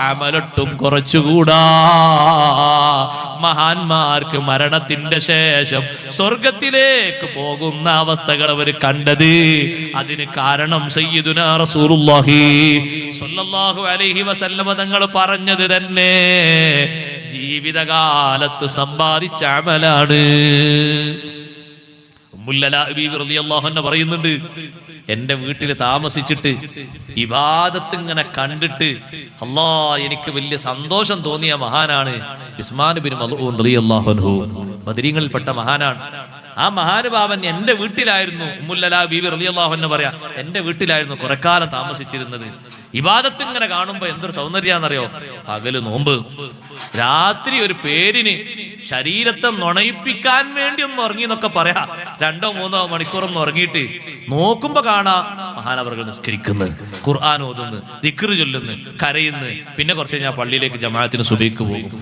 അമലൊട്ടും കുറച്ചുകൂടാ. മഹാന്മാർക്ക് മരണത്തിന്റെ ശേഷം സ്വർഗത്തിലേക്ക് പോകുന്ന അവസ്ഥകൾ അവർ കണ്ടത്, അതിന് കാരണം സയ്യിദുനാ റസൂലുള്ളാഹി സ്വല്ലല്ലാഹു അലൈഹി വസല്ലം തങ്ങൾ പറഞ്ഞത് തന്നെ ജീവിതകാലത്ത് സമ്പാദിച്ച അമലാണ്. ഉമ്മുൽ അലാ ബീവി റളിയല്ലാഹു അൻഹ പറയുന്നുണ്ട്, എന്റെ വീട്ടിൽ താമസിച്ചിട്ട് ഇബാദത്ത് ഇങ്ങനെ കണ്ടിട്ട് അല്ലാ എനിക്ക് വലിയ സന്തോഷം തോന്നിയ മഹാനാണ് ഉസ്മാൻ ബിൻ മദ്ഊൻ റളിയല്ലാഹു അൻഹു. ബദരീങ്ങളിൽപ്പെട്ട മഹാനാണ്. ആ മഹാനുഭാവൻ എന്റെ വീട്ടിലായിരുന്നു. ഉമ്മുൽ അലാ ബീവി റളിയല്ലാഹു അൻഹ പറയാ, എന്റെ വീട്ടിലായിരുന്നു കുറെ കാലം താമസിച്ചിരുന്നത്. ഇബാദത്ത് ഇങ്ങനെ കാണുമ്പോ എന്തൊരു സൗന്ദര്യാന്നറിയോ? പകല് നോമ്പ്, രാത്രി ഒരു പേരിന് ശരീരത്തെ നുണയിപ്പിക്കാൻ വേണ്ടി ഒന്ന് ഉറങ്ങി എന്നൊക്കെ പറയാ. 2-3 മണിക്കൂറൊന്നും ഉറങ്ങിയിട്ട് നോക്കുമ്പോ കാണാ മഹാനവറുകൾ നിസ്കരിക്കുന്നു, ഖുർആൻ ഓതുന്നു, ദിക്ർ ചൊല്ലുന്നു, കരയുന്നു. പിന്നെ കുറച്ച് കഴിഞ്ഞാൽ പള്ളിയിലേക്ക് ജമാഅത്തിന് സുബഹിക്ക് പോകും.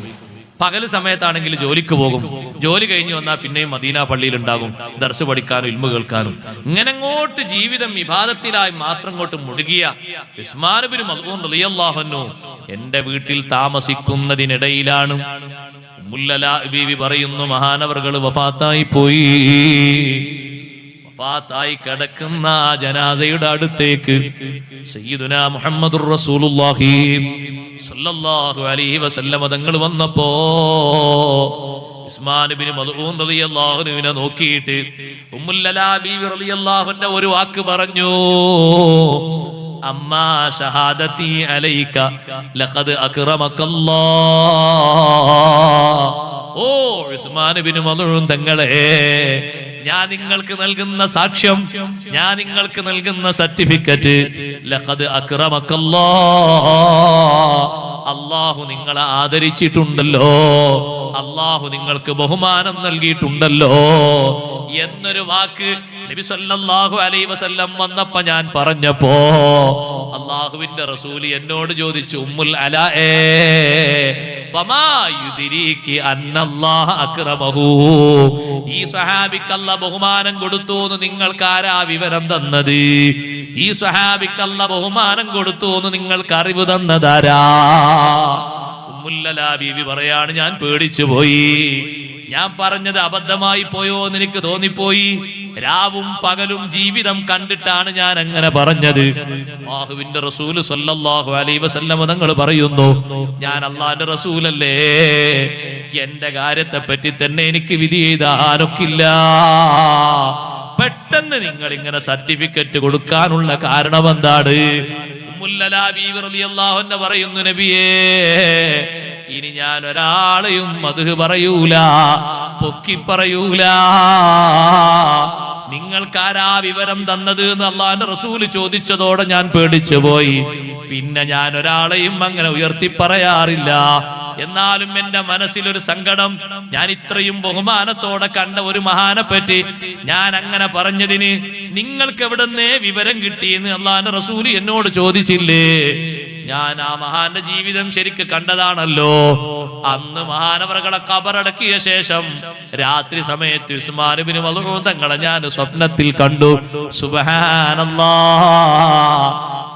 പകല് സമയത്താണെങ്കിൽ ജോലിക്ക് പോകും. ജോലി കഴിഞ്ഞ് വന്നാൽ പിന്നെയും മദീന പള്ളിയിൽ ഉണ്ടാകും, ദർസ് പഠിക്കാനും ഇൽമു കേൾക്കാനും. ഇങ്ങനെ അങ്ങോട്ട് ജീവിതം ഇബാദത്തിലായി മാത്രം അങ്ങോട്ട് മുഴുകിയ ഉസ്മാൻ ബിൻ മദ്ഊൻ റളിയല്ലാഹു അൻഹു എന്റെ വീട്ടിൽ താമസിക്കുന്നതിനിടയിലാണ് ഉമ്മുൽ അലാ ബീവി പറയുന്നു, മഹാനവറുകൾ വഫാത്തായി പോയി. വഫാത്തായി കിടക്കുന്ന ജനാസയുടെ അടുത്തേക്ക് സയ്യിദുനാ മുഹമ്മദുർ റസൂലുള്ളാഹി സ്വല്ലല്ലാഹു അലൈഹി വസല്ലം തങ്ങൾ വന്നപ്പോ ഉസ്മാൻ ബിൻ മദ്ഊൻ റളിയല്ലാഹു അൻഹുവിനെ നോക്കിയിട്ട് ഉമ്മുൽ അലാ ബീവി റളിയല്ലാഹു അൻഹ ഒരു വാക്ക് പറഞ്ഞു, അമ്മാ ഷഹാദതി അലൈക ലഖദ് അക്രമകല്ലാഹ്. ഓ ഉസ്മാൻ ബിൻ മദ്ഊൻ തങ്ങളെ, ഞാൻ നിങ്ങൾക്ക് നൽകുന്ന സാക്ഷ്യം, ഞാൻ നിങ്ങൾക്ക് നൽകുന്ന സർട്ടിഫിക്കറ്റ്, ലഖദ് അക്രമകല്ലാഹ്, അല്ലാഹു നിങ്ങളെ ആദരിച്ചിട്ടുണ്ടല്ലോ, അല്ലാഹു നിങ്ങൾക്ക് ബഹുമാനം നൽകിയിട്ടുണ്ടല്ലോ എന്നൊരു വാക്ക് നബി സല്ലല്ലാഹു അലൈഹി വസല്ലം വന്നപ്പോ ഞാൻ പറഞ്ഞപ്പോ അല്ലാഹുവിന്റെ റസൂല് എന്നോട് ചോദിച്ചു, ഉമ്മുൽ അലാ വമാ യുദ്രീകി അന്നല്ലാഹ അക്രമഹു, ഈ സ്വഹാബിക്ക് അല്ലാഹ് ബഹുമാനം കൊടുത്തു എന്ന് നിങ്ങൾക്ക് ആരാ വിവരം തന്നത്? ഈ സ്വഹാബിക്ക് അല്ലാഹ് ബഹുമാനം കൊടുത്തു എന്ന് നിങ്ങൾക്ക് അറിവ് തന്നതാരാ? ഉമ്മുൽ അലാ ബീവി പറയാണ്, ഞാൻ പേടിച്ചു പോയി. ഞാൻ പറഞ്ഞത് അബദ്ധമായി പോയോ എന്ന് എനിക്ക് തോന്നിപ്പോയി. രാവും പകലും ജീവിതം കണ്ടിട്ടാണ് ഞാൻ അങ്ങനെ പറഞ്ഞത്. അല്ലാഹുവിന്റെ റസൂൽ സല്ലല്ലാഹു അലൈഹി വസല്ലം തങ്ങൾ പറയുന്നു, ഞാൻ അല്ലാഹുവിന്റെ റസൂലല്ലേ, എന്റെ കാര്യത്തെ പറ്റി തന്നെ എനിക്ക് വിധി എഴുതാനൊക്കില്ല. പെട്ടെന്ന് നിങ്ങൾ ഇങ്ങനെ സർട്ടിഫിക്കറ്റ് കൊടുക്കാനുള്ള കാരണം എന്താണ്? ഉമ്മുൽ അലാ ബീവി റളിയല്ലാഹു അൻഹ പറയുന്നു, നബിയേ, ഇനി ഞാൻ ഒരാളെയും മദ്ഹ് പറയൂല, പൊക്കി പറയൂല. നിങ്ങൾക്കാരാ വിവരം തന്നത് എന്ന് അല്ലാഹുവിന്റെ റസൂല് ചോദിച്ചതോടെ ഞാൻ പേടിച്ചു പോയി. പിന്നെ ഞാൻ ഒരാളെയും അങ്ങനെ ഉയർത്തി പറയാറില്ല. എന്നാലും എന്റെ മനസ്സിലൊരു സങ്കടം, ഞാൻ ഇത്രയും ബഹുമാനത്തോടെ കണ്ട ഒരു മഹാനെ പറ്റി ഞാൻ അങ്ങനെ പറഞ്ഞതിന് നിങ്ങൾക്ക് എവിടുന്നേ വിവരം കിട്ടിയെന്ന് അല്ലാഹുവിന്റെ റസൂല് എന്നോട് ചോദിച്ചില്ലേ? ഞാൻ ആ മഹാന്റെ ജീവിതം ശരിക്ക് കണ്ടതാണല്ലോ. അന്ന് മഹാനവറുകളെ ഖബറടക്കിയ ശേഷം രാത്രി സമയത്ത് ഉസ്മാൻ ഇബ്നു മദ്ഊൻ തങ്ങളെ ഞാൻ സ്വപ്നത്തിൽ കണ്ടു. സുബ്ഹാനല്ലാഹ്,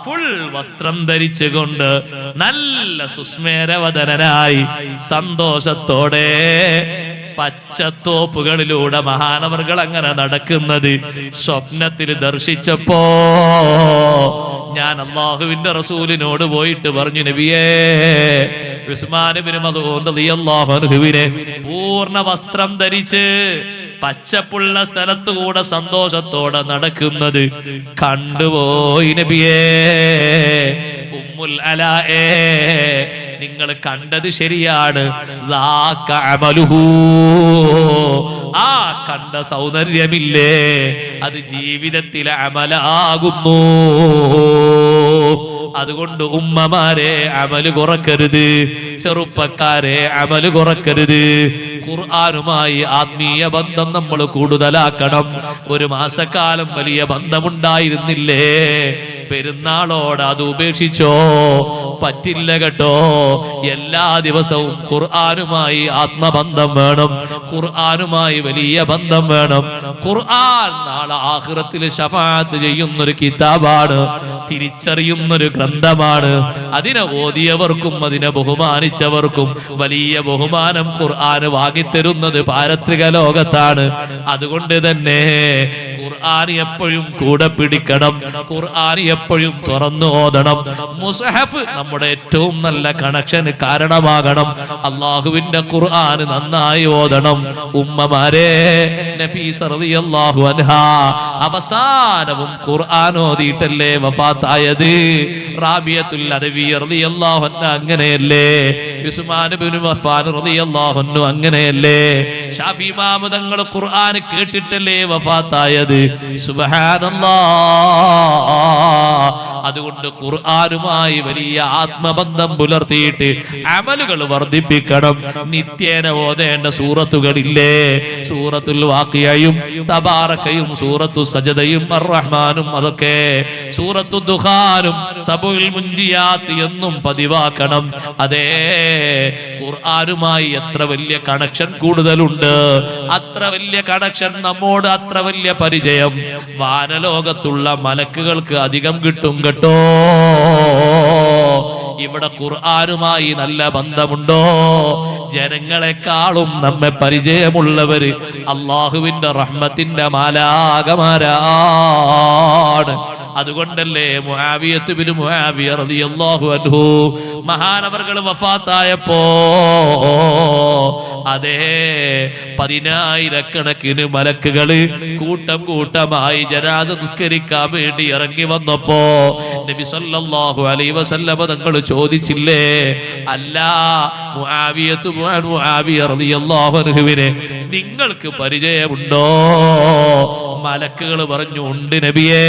ഫുൾ വസ്ത്രം ധരിച്ചുകൊണ്ട് നല്ല സുസ്മേരവദനായി സന്തോഷത്തോടെ പച്ചത്തോപ്പുകളിലൂടെ മഹാനവറുകൾ അങ്ങനെ നടക്കുന്നത് സ്വപ്നത്തിൽ ദർശിച്ചപ്പോ ഞാൻ അല്ലാഹുവിന്റെ റസൂലിനോട് പോയിട്ട് പറഞ്ഞു, നബിയേ, ഉസ്മാൻ ഇബ്നു മദ്ഊൻ റളിയല്ലാഹു അൻഹുവിനെ പൂർണ്ണ വസ്ത്രം ധരിച്ച് പച്ചപ്പുള്ള സ്ഥലത്തുകൂടെ സന്തോഷത്തോടെ നടക്കുന്നത് കണ്ടുപോയി നബിയേ. ഉമ്മുൽ അലാ, നിങ്ങൾ കണ്ടത് ശരിയാണ്. ആ കണ്ട സൗന്ദര്യമില്ലേ, അത് ജീവിതത്തിലെ അമലാകുന്നു. അതുകൊണ്ട് ഉമ്മമാരെ അമല് കുറക്കരുത്, ചെറുപ്പക്കാരെ അമല് കുറക്കരുത്. ഖുർആനുമായി ആത്മീയ ബന്ധം നമ്മൾ കൂടുതലാക്കണം. ഒരു മാസക്കാലം വലിയ ബന്ധമുണ്ടായിരുന്നില്ലേ? പെരുന്നാളോട് അത് ഉപേക്ഷിച്ചോ? പറ്റില്ല കേട്ടോ. എല്ലാ ദിവസവും ഖുർആനുമായി ആത്മബന്ധം വേണം, ഖുർആനുമായി വലിയ ബന്ധം വേണം. ഖുർആൻ നാളെ ആഖിറത്തിൽ ശഫാഅത്ത് ചെയ്യുന്നൊരു കിതാബാണ്, തിരിച്ചറിയുന്നൊരു ഗ്രന്ഥമാണ്. അതിനെ ഓതിയവർക്കും അതിനെ ബഹുമാനിച്ചവർക്കും വലിയ ബഹുമാനം ഖുർആൻ വാങ്ങിത്തരുന്നത് പാരത്രിക ലോകത്താണ്. അതുകൊണ്ട് തന്നെ ഖുർആൻ എപ്പോഴും കൂടെ പിടിക്കണം, ഖുർആൻ എപ്പോഴും തുറന്നു ഓതണം. മുസ്ഹഫ് നമ്മുടെ ഏറ്റവും നല്ല കണക്ഷന് കാരണമാകണം. അള്ളാഹുവിന്റെ ഖുർആൻ നന്നായി ഓതണം. ഉമ്മമാരെ, നഫീസ റളിയല്ലാഹു അൻഹാ അവസാനവും ഖുർആൻ ഓതിയിട്ടല്ലേ വഫാത്തായത്. റാബിയത്തുൽ അദവിയ്യ റളിയല്ലാഹു അൻഹ അങ്ങനെയല്ലേ? ഉസ്മാൻ ഇബ്നു അഫ്ഫാൻ റളിയല്ലാഹു അൻഹു അങ്ങനെയല്ലേ? ഷാഫി ഇമാം തങ്ങൾ ഖുർആൻ കേട്ടിട്ടല്ലേ വഫാത്തായത്. സുബ്ഹാനല്ലാഹ്. അതുകൊണ്ട് ഖുർആനുമായി വലിയ ആത്മബന്ധം പുലർത്തിയിട്ട് അമലുകൾ വർദ്ധിപ്പിക്കണം. നിത്യേന ഓതേണ്ട സൂറത്തുകളില്ലേ? സൂറത്തുൽ വാഖിയയും തബാറകയും സൂറത്തു സജദയും അർറഹ്മാനും അതൊക്കെ, സൂറത്തു ദുഖാനും സബുൽ മുൻജിയാത്ത് എന്നും പതിവാക്കണം. അതേ, ഖുർആനുമായി എത്ര വലിയ കണക്ഷൻ കൂടുതലുണ്ട്, അത്ര വലിയ കണക്ഷൻ നമ്മോട്, അത്ര വലിയ പരിചയം വാനലോകത്തുള്ള മലക്കുകൾക്ക് അധികം കിട്ടും കേട്ടോ. ഇവിടെ ഖുർആനുമായി നല്ല ബന്ധമുണ്ടോ? ജനങ്ങളെക്കാളും നമ്മെ പരിചയമുള്ളവര് അള്ളാഹുവിന്റെ റഹ്മത്തിന്റെ മാലാകമാരാണ്. അതുകൊണ്ടല്ലേ മുആവിയത്ത് ബിൻ മുആവിയ റളിയല്ലാഹു അൻഹു മഹാനവർകൾ വഫാത്തായപ്പോ അതേ 10,000 മലക്കുകള് കൂട്ടം കൂട്ടമായി ജനാസ നിസ്കരിക്കാൻ വേണ്ടി ഇറങ്ങി വന്നപ്പോ നബി സല്ലല്ലാഹു അലൈഹി വസല്ലം തങ്ങൾ ചോദിച്ചില്ലേ, അല്ല മുആവിയ റളിയല്ലാഹു അൻഹുവിനെ നിങ്ങൾക്ക് പരിചയമുണ്ടോ? മലക്കുകൾ പറഞ്ഞു, ഉണ്ട് നബിയേ.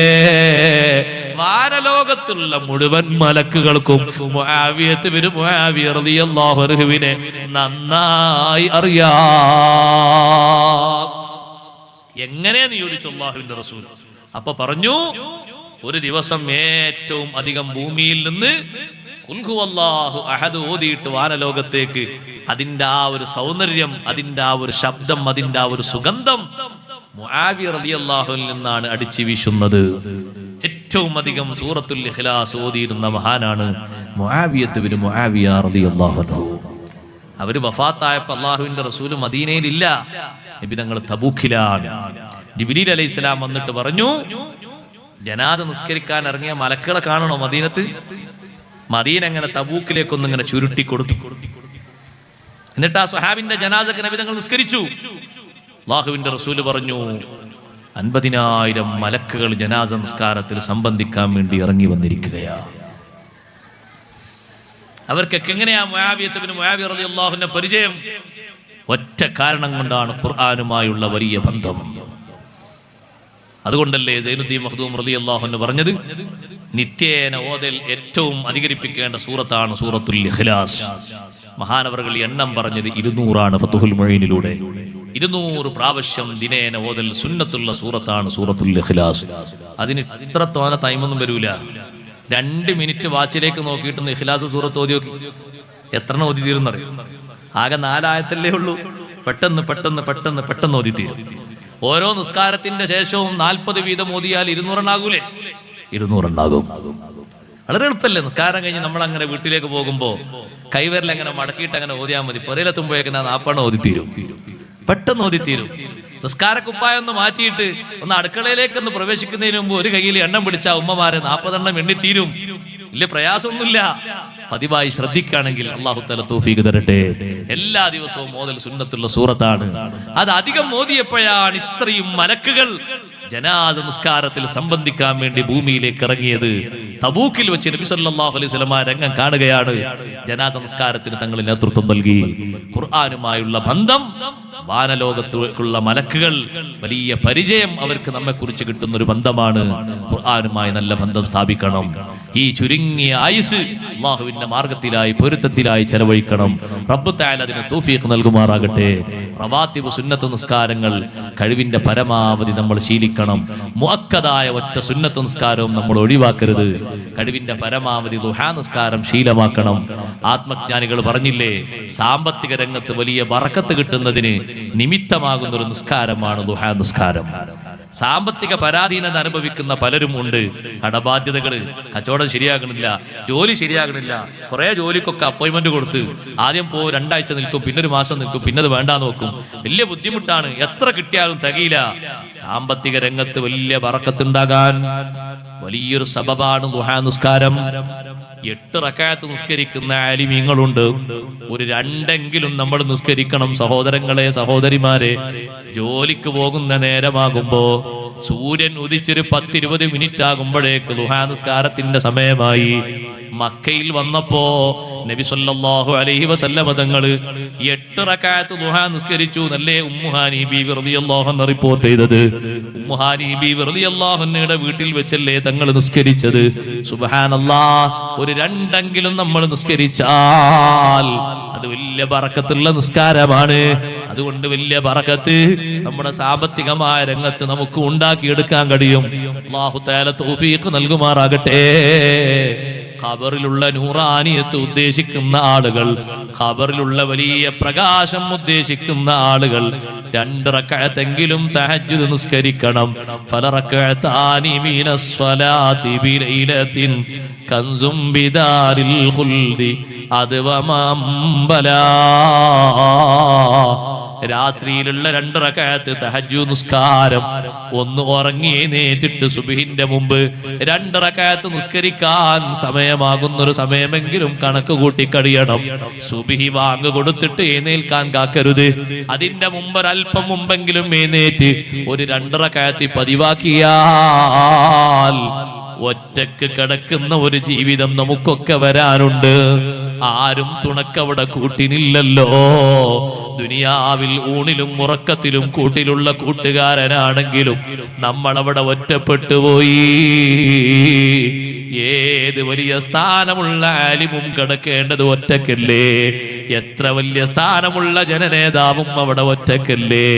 വാനലോകത്തുള്ള മുഴുവൻ മലക്കുകൾക്കും മുആവിയത്ത് ബിൻ മുആവിയ റളിയല്ലാഹു അൻഹുവിനെ നന്നായി അറിയാം. എങ്ങനെയെന്ന് ചോദിച്ചു അല്ലാഹുവിന്റെ റസൂൽ. അപ്പൊ പറഞ്ഞു, ഒരു ദിവസം ഏറ്റവും അധികം ഭൂമിയിൽ നിന്ന് ഖുൽ ഹുവല്ലാഹു അഹദ് ഓതിയിട്ട് വാനലോകത്തേക്ക് അതിന്റെ ആ ഒരു സൗന്ദര്യം, അതിന്റെ ആ ഒരു ശബ്ദം, അതിന്റെ ആ ഒരു സുഗന്ധം മുആവിയ റളിയല്ലാഹുവിൽ നിന്നാണ് അടിച്ചു വീശുന്നത്. ഏറ്റവും അധികം സൂറത്തുൽ ഇഖ്ലാസ് ഓതിയിരുന്ന മഹാനാണ് മുആവിയത്ത് ബിൻ മുആവിയ റളിയല്ലാഹു അൻഹു. അവര് വഫാത്തായപ്പോൾ അല്ലാഹുവിന്റെ റസൂൽ മദീനയിലില്ല, നബി തങ്ങൾ തബൂക്കിലാണ്. ജിബ്രീൽ അലൈഹിസ്സലാം വന്നിട്ട് പറഞ്ഞു, ജനാസ നിസ്കരിക്കാൻ ഇറങ്ങിയ മലക്കുകളെ കാണണോ മദീനത്ത്? മദീന അങ്ങനെ തബൂക്കിലേക്കൊന്നും ഇങ്ങനെ ചുരുട്ടി കൊടുത്തു. എന്നിട്ട് ആ സ്വഹാബിന്റെ ജനാസക്ക് നബി തങ്ങൾ നിസ്കരിച്ചു. അല്ലാഹുവിന്റെ റസൂല് പറഞ്ഞു, 50,000 മലക്കുകൾ ജനാസ നിസ്കാരത്തിൽ സംബന്ധിക്കാൻ വേണ്ടി ഇറങ്ങി വന്നിരിക്കുകയാ. അവർക്കൊക്കെ എങ്ങനെയാ മുആവിയത്ത് ബിൻ മുആവിയ റളിയല്ലാഹു അൻഹു പരിചയം? ഒറ്റ കാരണം കൊണ്ടാണ്, ഖുർആനുമായുള്ള വലിയ ബന്ധം. അതുകൊണ്ടല്ലേ സൈനുദ്ദീൻ മഖ്ദൂം റളിയല്ലാഹു അൻഹു പറഞ്ഞത്, നിത്യേന ഓതൽ ഏറ്റവും അധികരിപ്പിക്കേണ്ട സൂറത്താണ് സൂറത്തുൽ ഇഖ്ലാസ്. മഹാനവറുകൾ എണ്ണം പറഞ്ഞത് 200 ഫത്ഹുൽ മുഈനിലൂടെ. 200 പ്രാവശ്യം ദിനേന ഓതൽ സുന്നത്തുള്ള സൂറത്താണ് സൂറത്തുൽ ഇഖ്ലാസ്. അതിന് ഇത്ര തോന ടൈമൊന്നും വരൂല. 2 മിനിറ്റ് വാച്ചിലേക്ക് നോക്കിയിട്ട് ഇഖ്ലാസ് സൂറത്ത് ഓതി നോക്കി, എത്ര ഓതി തീരുന്നറിയും? ആകെ 4 ആയത്തല്ലേ ഉള്ളൂ. പെട്ടെന്ന് പെട്ടെന്ന് പെട്ടെന്ന് പെട്ടെന്ന് ഓതി തീരും. ഓരോ നിസ്കാരത്തിന്റെ ശേഷവും 40 വീതം ഓതിയാൽ 200 ഉണ്ടാകൂലേ? 200 ഉണ്ടാകും. വളരെ എളുപ്പല്ലേ? നിസ്കാരം കഴിഞ്ഞ് നമ്മൾ അങ്ങനെ വീട്ടിലേക്ക് പോകുമ്പോ കൈവരൽ അങ്ങനെ മടക്കിയിട്ട് അങ്ങനെ ഓതിയാൽ മതി. പുരയിലെത്തുമ്പോഴേക്ക് 40 ഓതി തീരും. പെട്ടെന്ന് ഓതി തീരും. നിസ്കാരക്കുപ്പായ ഒന്ന് മാറ്റിയിട്ട് ഒന്ന് അടുക്കളയിലേക്കൊന്ന് പ്രവേശിക്കുന്നതിന് മുമ്പ് ഒരു കയ്യിൽ എണ്ണം പിടിച്ച ഉമ്മമാരെ 40 എണ്ണം എണ്ണിത്തീരും. വലിയ പ്രയാസമൊന്നുമില്ല. പതിവായി ശ്രദ്ധിക്കുകയാണെങ്കിൽ അല്ലാഹു തആല തൗഫീഖ് തരട്ടെ. എല്ലാ ദിവസവും ഓതൽ സുന്നത്തുള്ള സൂറത്താണ്. അത് അധികം ഓതിയപ്പോഴാണ് ഇത്രയും മലക്കുകൾ ജനാസ നിസ്കാരത്തിൽ സംബന്ധിക്കാൻ വേണ്ടി ഭൂമിയിലേക്ക് ഇറങ്ങിയത്. തബൂക്കിൽ വെച്ച് നബി സല്ലല്ലാഹു അലൈഹി വസല്ലം രംഗം കാണുകയാണ്. ജനാസ നിസ്കാരത്തിന് തങ്ങൾ നേതൃത്വം നൽകി. ഖുർആനുമായുള്ള ബന്ധം വാനലോകത്തുള്ള മലക്കുകൾ വലിയ പരിചയം അവർക്ക് നമ്മെ കുറിച്ച് കിട്ടുന്ന ഒരു ബന്ധമാണ്. ഖുർആനുമായി നല്ല ബന്ധം സ്ഥാപിക്കണം. ഈ ചുരുങ്ങിയ ആയുസ് അല്ലാഹുവിന്റെ മാർഗത്തിലായി പൊരുത്തത്തിലായി ചെലവഴിക്കണം. റബ്ബ് തആല അതിന് തൗഫീഖ് നൽകുമാറാകട്ടെ. റവാത്തിബ് സുന്നത്ത് നിസ്കാരങ്ങൾ കഴിവിന്റെ പരമാവധി നമ്മൾ ശീലിക്കണം. മുഅക്കദായ ഒറ്റ സുന്നത്ത് നിസ്കാരവും നമ്മൾ ഒഴിവാക്കരുത്. കഴിവിന്റെ പരമാവധി ദുഹാ നിസ്കാരം ശീലമാക്കണം. ആത്മജ്ഞാനികൾ പറഞ്ഞില്ലേ, സാമ്പത്തിക രംഗത്ത് വലിയ ബറക്കത്ത് കിട്ടുന്നതിന് നിമിത്തമാകുന്ന ഒരു നിസ്കാരമാണ് ദുഹാ നിസ്കാരം. സാമ്പത്തിക പരാധീനത അനുഭവിക്കുന്ന പലരും ഉണ്ട്. കടബാധ്യതകള്, കച്ചവടം ശരിയാകണില്ല, ജോലി ശരിയാകണില്ല, കുറെ ജോലിക്കൊക്കെ അപ്പോയിന്റ്മെന്റ് കൊടുത്ത് ആദ്യം 2 ആഴ്ച നിൽക്കും, പിന്നെ 1 മാസം നിൽക്കും, പിന്നെ അത് വേണ്ടാന്ന് നോക്കും. വലിയ ബുദ്ധിമുട്ടാണ്, എത്ര കിട്ടിയാലും തികയില്ല. സാമ്പത്തിക രംഗത്ത് വലിയ ബറക്കത്തുണ്ടാകാൻ വലിയൊരു സബബാണ് ദുഹാ നിസ്കാരം. 8 റക്അത്ത് നിസ്കരിക്കുന്ന ആലിമീങ്ങളുണ്ട്. ഒരു 2 നമ്മൾ നിസ്കരിക്കണം. സഹോദരങ്ങളെ, സഹോദരിമാരെ, ജോലിക്ക് പോകുന്ന നേരമാകുമ്പോ സൂര്യൻ ഉദിച്ചൊരു 10-20 മിനിറ്റ് ആകുമ്പോഴേക്ക് ദുഹാ നിസ്കാരത്തിന്റെ സമയമായി. മക്കയിൽ വന്നപ്പോ നബി സല്ലല്ലാഹു അലൈഹി വസല്ലം തങ്ങൾ 8 റക്അത്ത് ദുഹാ നിസ്കരിച്ചു നല്ലേ ഉമ്മുഹാനി ബീവി റളിയല്ലാഹു അൻഹ റിപ്പോർട്ട് ചെയ്തത്. ഉമ്മുഹാനി ബീവി റളിയല്ലാഹു അൻഹയുടെ വീട്ടിൽ വെച്ചല്ലേ തങ്ങൾ നിസ്കരിച്ചത്. സുബ്ഹാനല്ലാഹ്, ഒരു 2 നമ്മൾ നിസ്കരിച്ചാൽ അത് വലിയ ബറക്കത്തുള്ള നിസ്കാരമാണ്. അതുകൊണ്ട് വലിയ ബറക്കത്ത് നമ്മുടെ സാമ്പത്തികമായ രംഗത്ത് നമുക്ക് ഉണ്ടാക്കിയെടുക്കാൻ കഴിയും. അല്ലാഹു തആല തൗഫീഖ് നൽകുമാറാകട്ടെ. ഖബറിലുള്ള നൂറാനിയത്ത് ഉദ്ദേശിക്കുന്ന ആളുകൾ, ഖബറിലുള്ള വലിയ പ്രകാശം ഉദ്ദേശിക്കുന്ന ആളുകൾ 2 റക്അത്തെങ്കിലും തഹജ്ജുദ് നിസ്കരിക്കണം. ഫലറക്അതാനി മിനസ് സ്വലാത്തി ബിലൈലത്തിൻ കൻസും ബിദാരിൽ ഖുൽദി അദ്വമംബലാ. രാത്രിയിലുള്ള 2 റക്അത്ത് തഹജ്ജുദ് നിസ്കാരം, ഒന്ന് ഉറങ്ങി എഴുന്നേറ്റിട്ട് സുബ്ഹിന്റെ മുമ്പ് 2 റക്അത്ത് നിസ്കരിക്കാൻ സമയമാകുന്നൊരു സമയമെങ്കിലും കണക്ക് കൂട്ടി കഴിയണം. സുബ്ഹി വാങ്ക് കൊടുത്തിട്ട് എഴുന്നേൽക്കാൻ കാക്കരുത്. അതിന്റെ മുമ്പ് ഒരല്പം മുമ്പെങ്കിലും എഴുന്നേറ്റ് ഒരു 2 റക്അത്ത് പതിവാക്കിയാൽ ഒറ്റക്ക് കിടക്കുന്ന ഒരു ജീവിതം നമുക്കൊക്കെ വരാനുണ്ട്. ആരും തുണക്കവിടെ കൂട്ടിനില്ലല്ലോ. ദുനിയാവിൽ ഊണിലും ഉറക്കത്തിലും കൂട്ടിലുള്ള കൂട്ടുകാരനാണെങ്കിലും നമ്മളവിടെ ഒറ്റപ്പെട്ടു പോയി. ഏത് വലിയ സ്ഥാനമുള്ള ആലിമും കിടക്കേണ്ടത് ഒറ്റക്കല്ലേ? എത്ര വലിയ സ്ഥാനമുള്ള ജനനേതാവും അവിടെ ഒറ്റക്കല്ലേ?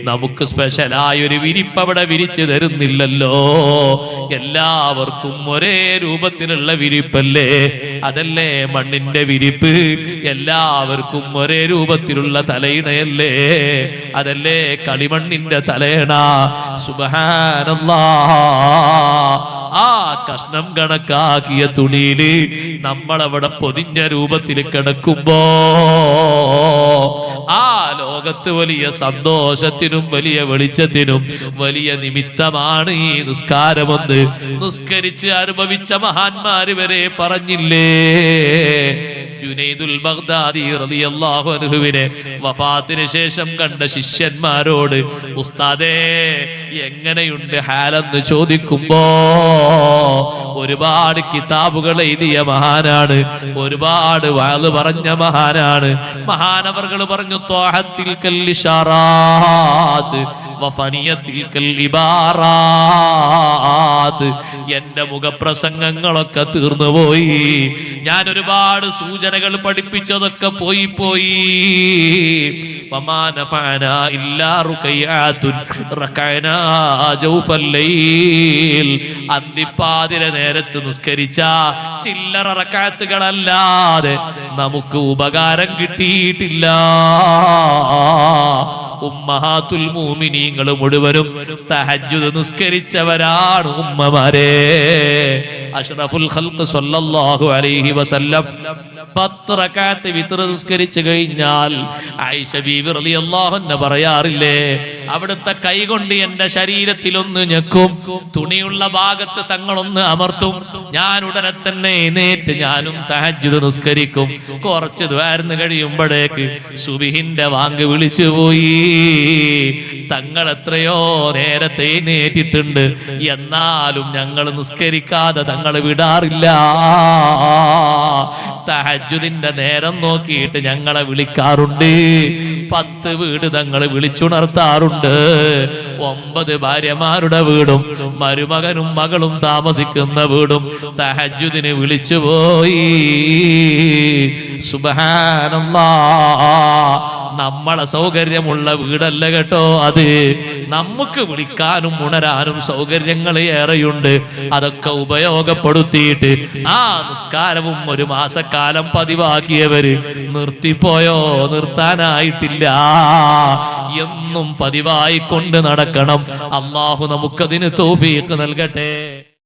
നമുക്ക് സ്പെഷ്യലായൊരു വിരിപ്പ് അവിടെ വിരിച്ചു തരുന്നില്ലല്ലോ. എല്ലാവർക്കും ഒരേ രൂപത്തിലുള്ള വിരിപ്പല്ലേ? അതല്ലേ മണ്ണിന്റെ വിരിപ്പ്? എല്ലാവർക്കും ഒരേ രൂപത്തിലുള്ള തലയിണയല്ലേ? അതല്ലേ കളിമണ്ണിന്റെ തലയണ? സുബ്ഹാനല്ലാഹ്, ആ കഷ്ണം കണക്കാക്കിയ തുണിയില് നമ്മളവിടെ പൊതിഞ്ഞ രൂപത്തിൽ കിടക്കുമ്പോ ആ ലോകത്ത് വലിയ സന്തോഷത്തിനും വലിയ വെളിച്ചത്തിനും വലിയ നിമിത്തമാണ് ഈ നിസ്കാരമെന്ന് നിസ്കരിച്ച് അനുഭവിച്ച മഹാന്മാര് വരെ പറഞ്ഞില്ലേ? ജുനൈദുൽ ബഗ്ദാദി റളിയല്ലാഹു അൻഹുവിനെ വഫാത്തിന് ശേഷം കണ്ട ശിഷ്യന്മാരോട് ഉസ്താദേ എങ്ങനെയുണ്ട് ഹാലെന്ന് ചോദിക്കുമ്പോ ഒരുപാട് കിതാബുകൾ എഴുതിയ മഹാനാണ്, ഒരുപാട് വാള് പറഞ്ഞ മഹാനാണ്. മഹാനവർകൾ പറഞ്ഞു ത്വാഹത്തിൽ കല്ലിഷാറാത്ത് വഫനിയത്തിൽ കല്ലിബാറാത്ത്. എന്റെ മുഖപ്രസംഗങ്ങളൊക്കെ തീർന്നുപോയി. ഞാൻ ഒരുപാട് സൂചനകൾ പഠിപ്പിച്ചതൊക്കെ പോയി. അന്തിപ്പാതിര നേരത്ത് നിസ്കരിച്ച ചില്ലറ റക്അത്തുകളല്ലാതെ നമുക്ക് ഉപകാരം കിട്ടിയിട്ടില്ല. ഉമ്മഹാത്തുൽ മുഅ്മിനീങ്ങൾ മുഴുവനും തഹജ്ജുദ് നിസ്കരിച്ചവരാണ് ഉമ്മമാരെ. അഷ്റഫുൽ ഖൽഖ് സല്ലല്ലാഹു അലൈഹി വസല്ലം 10 റക്അത്ത് വിത്ർ നിസ്കരിച്ചു കഴിഞ്ഞാൽ ആയിഷ ബീവി റളിയല്ലാഹു അൻഹ പറയാറില്ലേ, അവിടുത്തെ കൈകൊണ്ട് എന്റെ ശരീരത്തിൽ ഒന്ന് ഞെക്കും, തുണിയുള്ള ഭാഗത്ത് തങ്ങളൊന്ന് അമർത്തും, ഞാൻ ഉടനെ തന്നെ എഴുന്നേറ്റ് ഞാനും തഹജ്ജുദ് നിസ്കരിക്കും. കുറച്ച് ദ്വാരന്ന് കഴിയുമ്പോഴേക്ക് സുബ്ഹിന്റെ വാങ്ക് വിളിച്ചു പോയി. തങ്ങൾ എത്രയോ നേരത്തെ എഴുന്നേറ്റിട്ടുണ്ട്, എന്നാലും ഞങ്ങൾ നിസ്കരിക്കാതെ തങ്ങൾ വിടാറില്ല. തഹജ്ജുദിന്റെ നേരം നോക്കിയിട്ട് ഞങ്ങളെ വിളിക്കാറുണ്ട്. 10 വീട് തങ്ങൾ വിളിച്ചുണർത്താറുണ്ട്. 9 ഭാര്യമാരുടെ വീടും മരുമകനും മകളും താമസിക്കുന്ന വീടും തഹജ്ജുദിന് വിളിച്ചുപോയി. സുബ്ഹാനല്ലാഹ്. നമ്മളെ സൗകര്യമുള്ള വീടല്ല കേട്ടോ അത്. നമുക്ക് വിളിക്കാനും ഉണരാനും സൗകര്യങ്ങൾ ഏറെയുണ്ട്. അതൊക്കെ ഉപയോഗപ്പെടുത്തിയിട്ട് ആ നിസ്കാരവും ഒരു മാസക്കാലം പതിവാക്കിയവര് നിർത്തിപ്പോയോ? നിർത്താനായിട്ടില്ല. എന്നും പതിവായി കൊണ്ട് നടക്കണം. അള്ളാഹു നമുക്കതിന് തൗഫീഖ് നൽകട്ടെ.